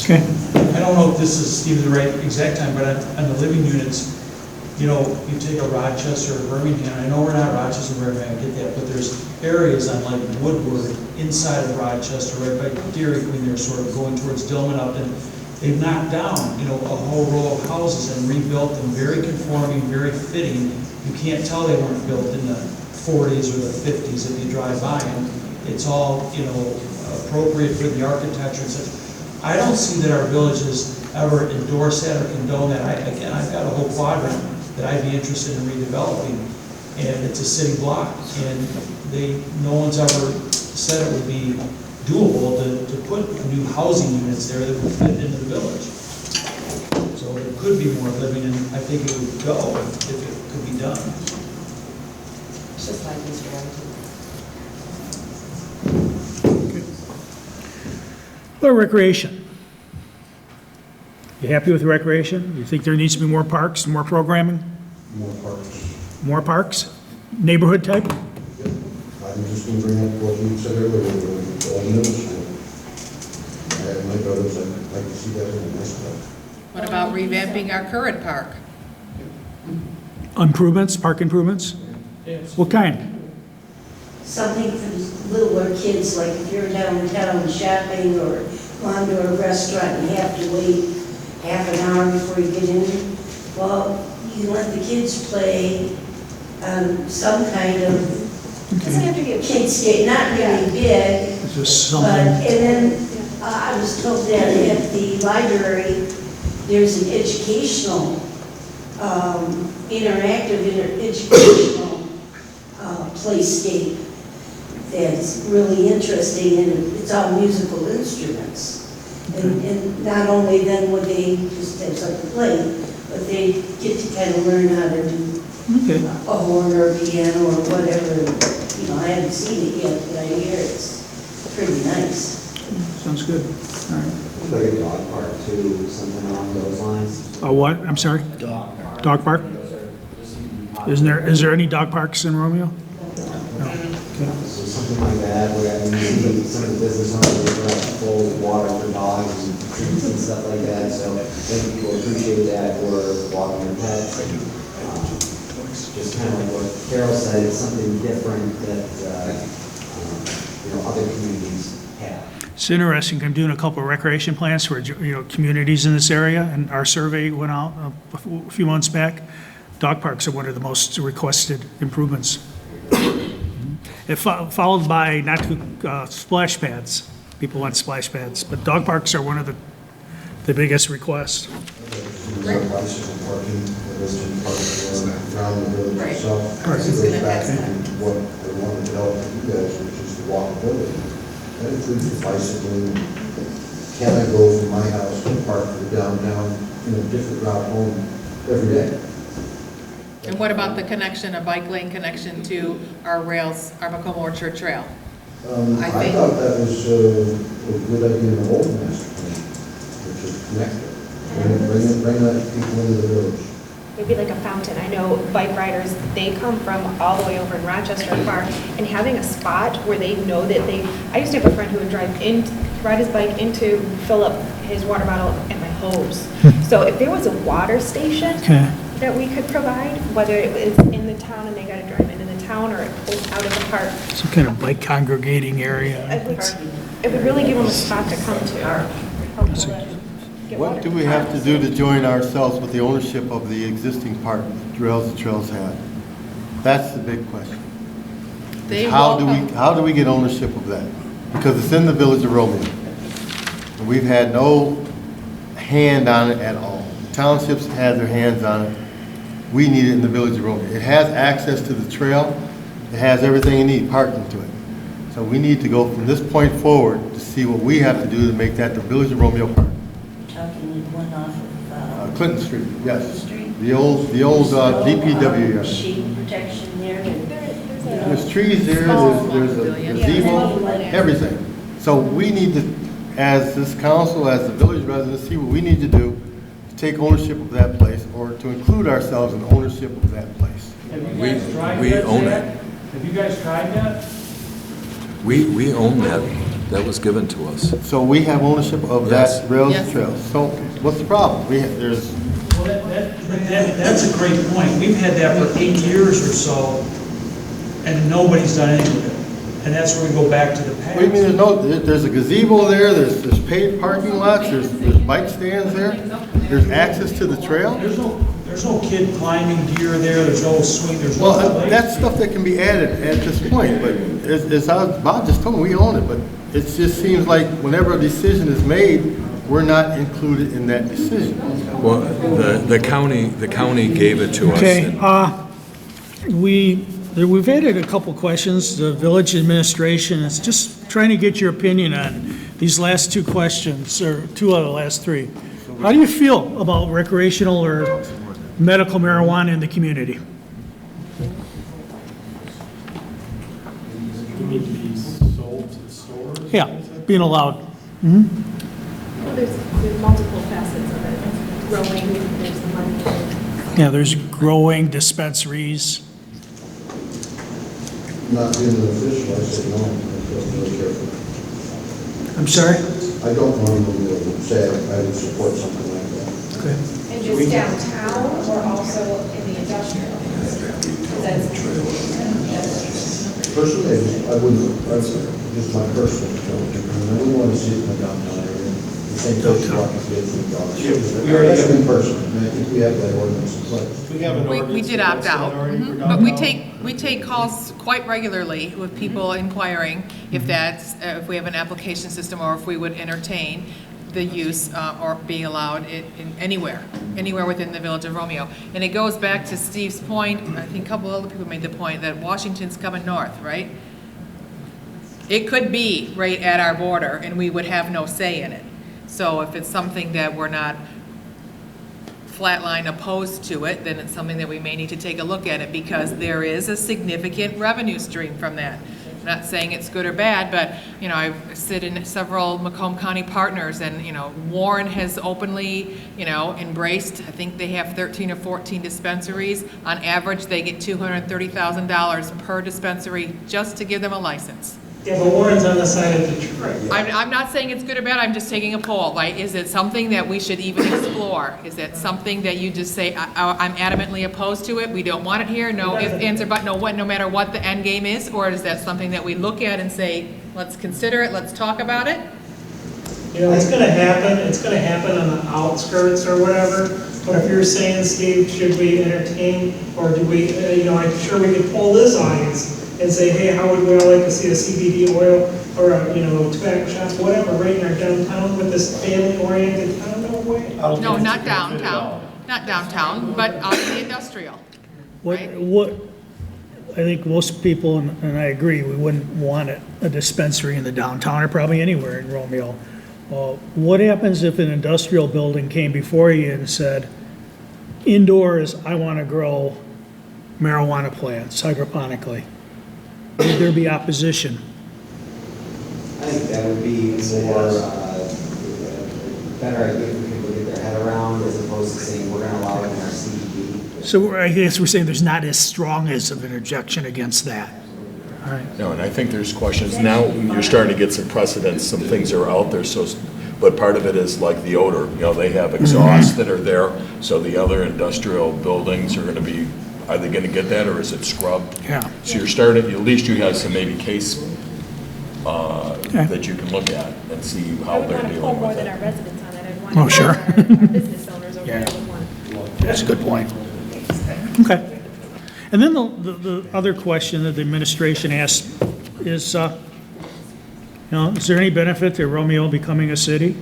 Okay. I don't know if this is, Steve, the right exact time, but on the living units, you take a Rochester or Birmingham, I know we're not Rochester, Birmingham, I get that, but there's areas on like Woodward, inside of Rochester, right by Dairy Queen, they're sort of going towards Dillman up, and they've knocked down, a whole row of houses and rebuilt them, very conforming, very fitting. You can't tell they weren't built in the 40s or the 50s if you drive by them. It's all, appropriate for the architecture and such. I don't see that our villages ever endorse that or condone that. I've got a whole quadrant that I'd be interested in redeveloping, and it's a city block, and no one's ever said it would be doable to put new housing units there that would fit into the village. So there could be more living, and I think it would go if it could be done. Just like Mr. Wright. Or recreation. You happy with recreation? You think there needs to be more parks, more programming? More parks. More parks? Neighborhood type? I'm just going to bring up what you said earlier, the old middle school. I have my brothers, I'd like to see that in the next one. What about revamping our current park? Improvements, park improvements? What kind? Something for the littler kids, like if you're downtown shopping or going to a restaurant and you have to wait half an hour before you get in. Well, you can let the kids play some kind of, doesn't have to be a kid skate, not really big. Just But, something. and then I was told that at the library, there's an educational, educational playscape that's really interesting, and it's all musical instruments. And not only then would they just have something to play, but they get to kind of learn how to do a horn or a piano or whatever. I haven't seen it yet, but I hear it's pretty nice. Sounds good. All right. Like a dog park too, something along those lines. A what? I'm sorry? Dog park? Is there any dog parks in Romeo? So something like that, where some of the business owners are full water for dogs and treats and stuff like that, so I think people appreciate that, or walking their pets. Just kind of like what Carol said, it's something different that, other communities have. It's interesting. I'm doing a couple of recreation plans for, communities in this area, and our survey went out a few months back. Dog parks are one of the most requested improvements. It followed by splash pads. People want splash pads, but dog parks are one of the biggest requests. There's bicycle parking, there's parking around the village Right. itself. Right. It goes back to what they want to develop for you guys, which is the walkability. That includes the bicycling. Can I go from my house to park for downtown in a different route home every day? And what about the connection, a bike lane connection to our rails, our Macomb Orchard Trail? I thought that was a good idea in the whole master plan, which is connected. Bring that people into the village. Maybe like a fountain. I know bike riders, they come from all the way over in Rochester Park, and having a spot where they know that I used to have a friend who would ride his bike in to fill up his water bottle and my hose. So if there was a water station that we could provide, whether it was in the town and they got to drive into the town or out of the park. Some kind of bike congregating area. It would really give them a spot to come to. What do we have to do to join ourselves with the ownership of the existing park the trails have? That's the big question. How do we get ownership of that? Because it's in the village of Romeo. And we've had no hand on it at all. The townships had their hands on it. We need it in the village of Romeo. It has access to the trail. It has everything you need, parking to it. So we need to go from this point forward to see what we have to do to make that the village of Romeo Park. Talking one off of Clinton Street, yes. Street. The old DPW yard. Shade protection there. There's trees there, there's a gazebo, everything. So we need to, as this council, as the village residents, see what we need to do to take ownership of that place, or to include ourselves in ownership of that place. Have you guys tried we that own yet? it. Have you guys tried that? We own that. That was given to us. So we have ownership of Yes. that rails Yes. trail. So what's the problem? Well, that's a great point. We've had that for 8 years or so, and nobody's done anything with it. And that's where we go back to the past. What do you mean, there's a gazebo there, there's paved parking lots, there's bike stands there, there's access to the trail? There's no kid climbing gear there, there's no swing, there's no... Well, that's stuff that can be added at this point, but as Bob just told me, we own it, but it just seems like whenever a decision is made, we're not included in that decision. Well, the county gave it to us. Okay, we've added a couple questions. The village administration is just trying to get your opinion on these last two questions, or two out of the last three. How do you feel about recreational or medical marijuana in the community? You need to be sold to the stores? Yeah, being allowed. Well, there's multiple facets of it. Growing, there's the money. Yeah, there's growing dispensaries. Not being an official, I say no, I feel really careful. I'm sorry? I don't normally say I would support something like that. Okay. And just downtown or also in the industrial? Personally, I wouldn't, that's just my personal opinion. I wouldn't want to see it in the downtown area. The same place you walk into the downtown. That's in person, and I think we have that ordinance in place. We did opt out, but we take calls quite regularly with people inquiring if that's, if we have an application system or if we would entertain the use or being allowed in anywhere within the village of Romeo. And it goes back to Steve's point, I think a couple other people made the point that Washington's coming north, right? It could be right at our border and we would have no say in it. So if it's something that we're not flatline opposed to it, then it's something that we may need to take a look at it because there is a significant revenue stream from that. I'm not saying it's good or bad, but, you know, I sit in several Macomb County partners and, you know, Warren has openly, you know, embraced, I think they have 13 or 14 dispensaries. On average, they get $230,000 per dispensary just to give them a license. Yeah, but Warren's on the side of Detroit. I'm not saying it's good or bad, I'm just taking a poll. Like, is it something that we should even explore? Is it something that you just say, I'm adamantly opposed to it, we don't want it here, no ifs, ands, or buts, no matter what the end game is? Or is that something that we look at and say, let's consider it, let's talk about it? You know, it's gonna happen on the outskirts or whatever, but if you're saying, Steve, should we entertain, or do we, you know, I'm sure we could poll this audience and say, hey, how would we all like to see a CBD oil or a, you know, tobacco shops, whatever, right in our downtown with this family-oriented town? No way. No, not downtown, but out in the industrial. What I think most people, and I agree, we wouldn't want a dispensary in the downtown or probably anywhere in Romeo. What happens if an industrial building came before you and said, indoors, I want to grow marijuana plants hydroponically? Would there be opposition? I think that would be more, better idea for people to get their head around as opposed to saying we're going to allow it in our CBD. So I guess we're saying there's not as strong as of an objection against that. All right. No, and I think there's questions. Now you're starting to get some precedents, some things are out there, so, but part of it is like the odor. You know, they have exhausts that are there, so the other industrial buildings are going to be, are they going to get that or is it scrubbed? Yeah. So you're starting, at least you have some maybe case that you can look at and see how they're dealing I would want to pull more with than it. our residents on it. I'd want Oh, sure. our business owners over there would want. That's a good point. Okay. And then the other question that the administration asked is, you know, is there any benefit to Romeo becoming a city?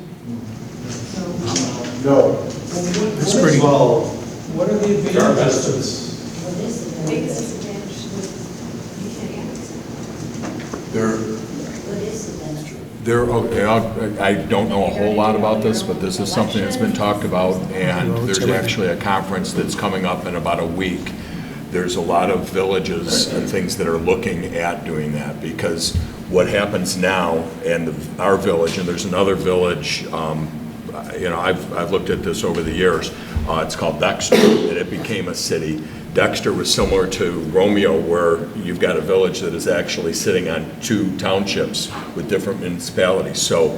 No. It's pretty. Well, what are the advantages? Biggest disadvantage with Okay, I don't know a whole lot about this, but this is something that's been talked about, and there's actually a conference that's coming up in about a week. There's a lot of villages and things that are looking at doing that, because what happens now, and our village, and there's another village, you know, I've looked at this over the years, it's called Dexter, and it became a city. Dexter was similar to Romeo, where you've got a village that is actually sitting on two townships with different municipalities. So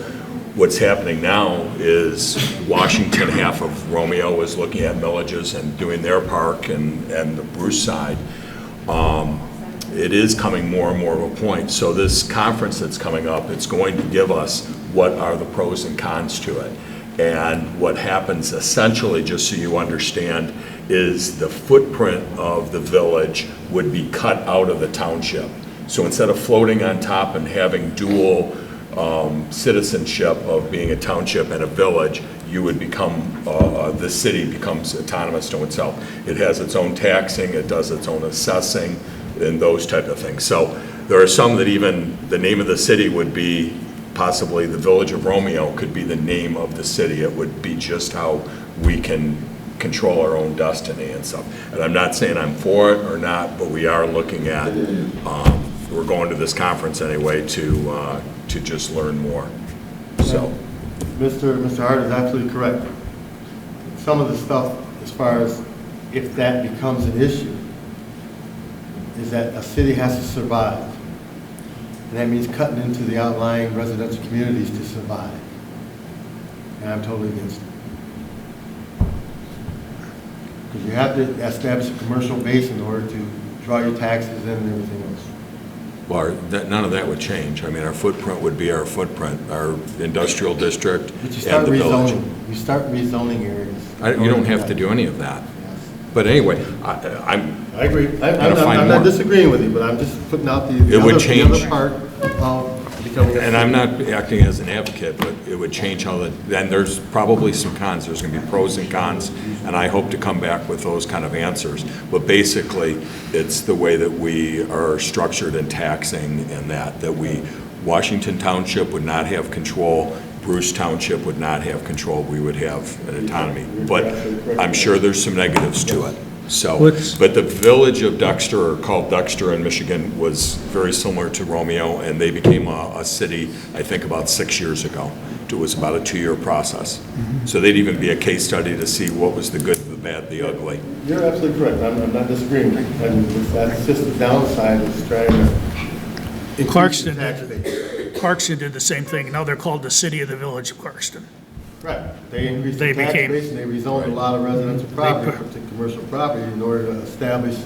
what's happening now is Washington, half of Romeo, is looking at villages and doing their park, and the Bruce side. it is coming more and more of a point. So this conference that's coming up, it's going to give us what are the pros and cons to it. And what happens essentially, just so you understand, is the footprint of the village would be cut out of the township. So instead of floating on top and having dual citizenship of being a township and a village, you would become, the city becomes autonomous to itself. It has its own taxing, it does its own assessing, and those type of things. So there are some that even the name of the city would be possibly the Village of Romeo could be the name of the city. It would be just how we can control our own destiny and stuff. And I'm not saying I'm for it or not, but we are looking at, we're going to this conference anyway to just learn more. So, Mr. Hart is absolutely correct. Some of the stuff, as far as if that becomes an issue, is that a city has to survive. And that means cutting into the outlying residential communities to survive. And I'm totally against it. Because you have to establish a commercial base in order to draw your taxes in and everything else. well, none of that would change. I mean, our footprint would be our footprint, our industrial district and the village. You start rezoning areas. You don't have to do any of that. But anyway, I agree. I'm not disagreeing with you, but I'm just putting out the other part of becoming. And I'm not acting as an advocate, but it would change how then there's probably some cons. There's going to be pros and cons, and I hope to come back with those kind of answers. But basically, it's the way that we are structured in taxing and that Washington Township would not have control. Bruce Township would not have control, we would have an autonomy. But I'm sure there's some negatives to it. So, but the village of Dexter, or called Dexter in Michigan, was very similar to Romeo, and they became a city, I think, about 6 years ago. It was about a 2-year process. So they'd even be a case study to see what was the good, the bad, the ugly. You're absolutely correct. I'm not disagreeing. And that's just the downside of trying to Clarkston did the same thing. Now they're called the City of the Village of Clarkston. Right. They increased the tax base and they rezoned a lot of residential property to commercial property in order to establish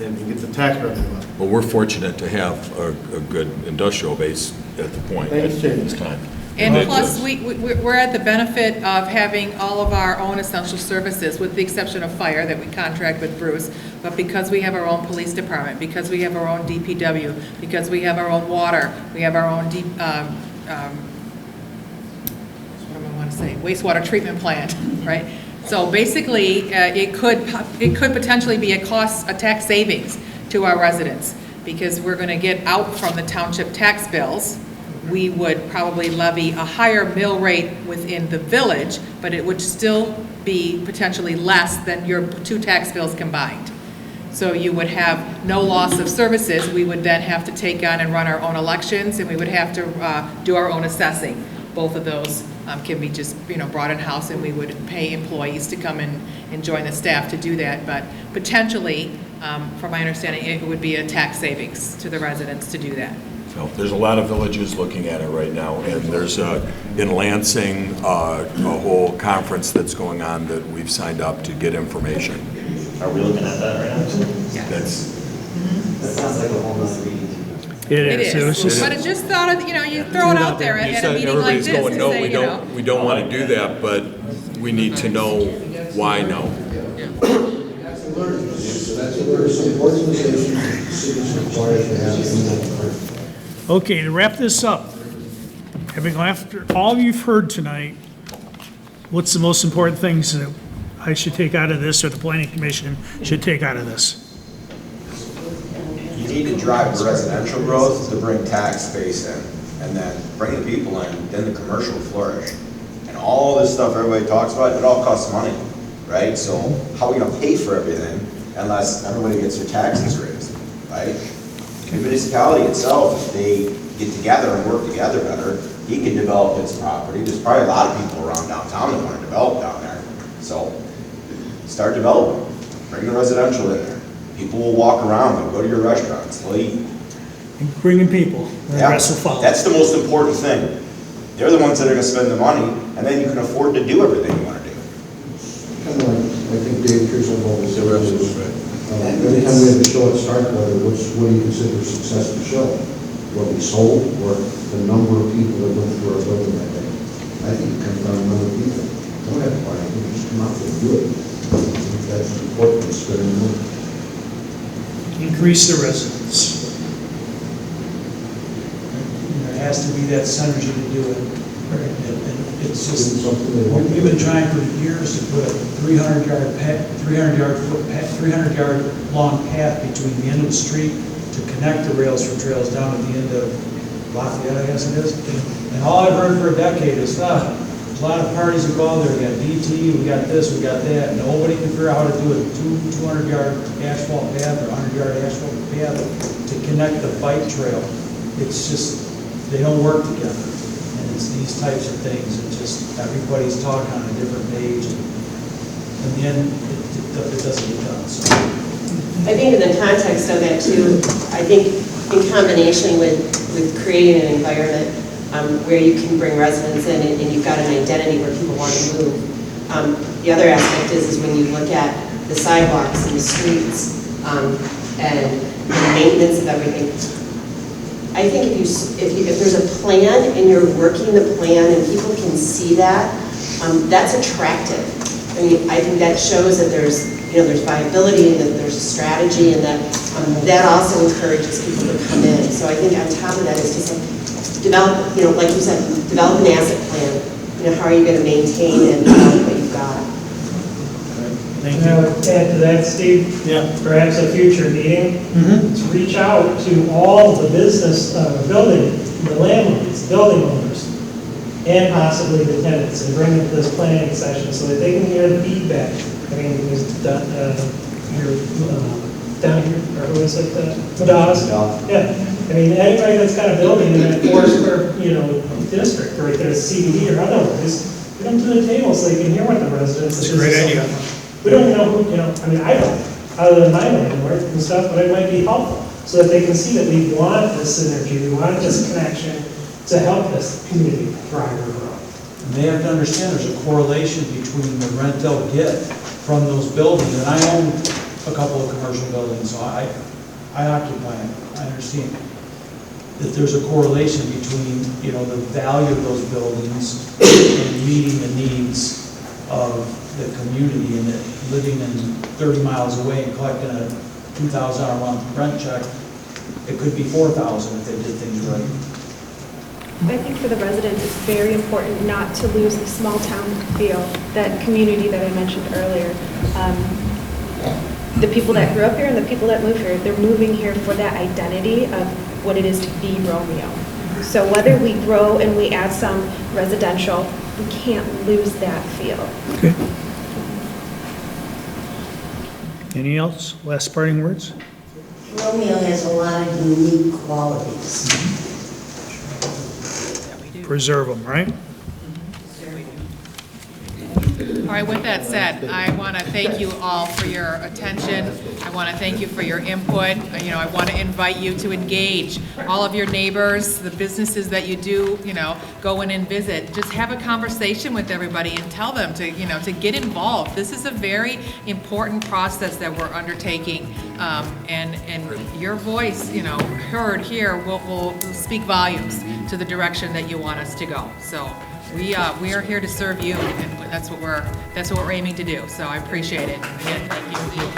and get the tax revenue up. Well, we're fortunate to have a good industrial base at the point at this time. And plus, we're at the benefit of having all of our own essential services, with the exception of fire that we contract with Bruce. But because we have our own police department, because we have our own DPW, because we have our own water, we have our own wastewater treatment plant, right? So basically, it could potentially be a tax savings to our residents, because we're going to get out from the township tax bills. We would probably levy a higher mill rate within the village, but it would still be potentially less than your 2 tax bills combined. So you would have no loss of services. We would then have to take on and run our own elections, and we would have to do our own assessing. Both of those can be just brought in-house, and we would pay employees to come and join the staff to do that. But potentially, from my understanding, it would be a tax savings to the residents to do that. So there's a lot of villages looking at it right now, and there's in Lansing a whole conference that's going on that we've signed up to get information. Are we looking at that right now? Yeah. That sounds like a whole nother reading. It is. But I just thought of, you throw it out there at a meeting like this and say, we don't want to do that, but we need to know why no. Okay, to wrap this up, after all you've heard tonight, what's the most important things that I should take out of this, or the Planning Commission should take out of this? You need to drive the residential growth to bring tax base in, and then bring the people in, then the commercial will flourish. And all this stuff everybody talks about, it all costs money, right? So how are we gonna pay for everything unless everybody gets their taxes raised, right? The municipality itself, if they get together and work together better, he can develop his property. There's probably a lot of people around downtown that want to develop down there. So start developing, bring the residential in there. People will walk around, they'll go to your restaurants, they'll eat. And bringing people, the rest will follow. That's the most important thing. They're the ones that are gonna spend the money, and then you can afford to do everything you wanna do. Kind of like, I think Dave Pearson always said, Every time we have a show at Starkweather, what do you consider a successful show? What we sold or the number of people that went through our building that day? I think it comes down to the number of people. Don't have to buy anything, just come out there and do it. I think that's important, it's good enough. Increase the residents. There has to be that synergy to do it. And it's just, we've been trying for years to put a 300-yard long path between the end of the street to connect the rails for trails down at the end of Lafayette, I guess it is. And all I've heard for a decade is, there's a lot of parties that go out there, we got DT, we got this, we got that. Nobody can figure out how to do a 200-yard asphalt path or 100-yard asphalt path to connect the bike trail. It's just, they don't work together. And it's these types of things, it's just everybody's talking on a different page. And in the end, it doesn't get done, so. I think in the context of that too, I think in combination with creating an environment where you can bring residents in and you've got an identity where people want to move. The other aspect is when you look at the sidewalks and the streets and the maintenance of everything. I think if there's a plan and you're working the plan and people can see that, that's attractive. I mean, I think that shows that there's viability and that there's a strategy, and that also encourages people to come in. So I think on top of that is just develop, like you said, develop an asset plan. How are you going to maintain and develop what you've got? Thank you. Add to that, Steve, perhaps a future meeting, to reach out to all the business, the landlords, building owners, and possibly the tenants, and bring them to this planning session so that they can hear the feedback. I mean, it was down here, or who is it, Madaz? Yeah. I mean, anybody that's got a building in that 4 square, district, right there, CBD or otherwise, get them to the table so they can hear what the residents. That's a great idea. We don't know who, I mean, I don't, other than my landlord and stuff, but it might be helpful so that they can see that we want this synergy, we want this connection to help this community thrive or grow. And they have to understand there's a correlation between the rent they'll get from those buildings. And I own a couple of commercial buildings, so I occupy it. I understand that there's a correlation between, the value of those buildings and meeting the needs of the community, and that living in 30 miles away and collecting a $2,000 a month rent check, it could be $4,000 if they did things right. I think for the residents, it's very important not to lose the small town feel, that community that I mentioned earlier. The people that grew up here and the people that move here, they're moving here for that identity of what it is to be Romeo. So whether we grow and we add some residential, we can't lose that feel. Okay. Any else? Last parting words? Romeo has a lot of unique qualities. Preserve them, right? All right, with that said, I want to thank you all for your attention. I want to thank you for your input. I want to invite you to engage all of your neighbors, the businesses that you do, go in and visit. Just have a conversation with everybody and tell them to get involved. This is a very important process that we're undertaking, and your voice, heard here will speak volumes to the direction that you want us to go. So we are here to serve you, and that's what we're aiming to do. So I appreciate it. Again, thank you.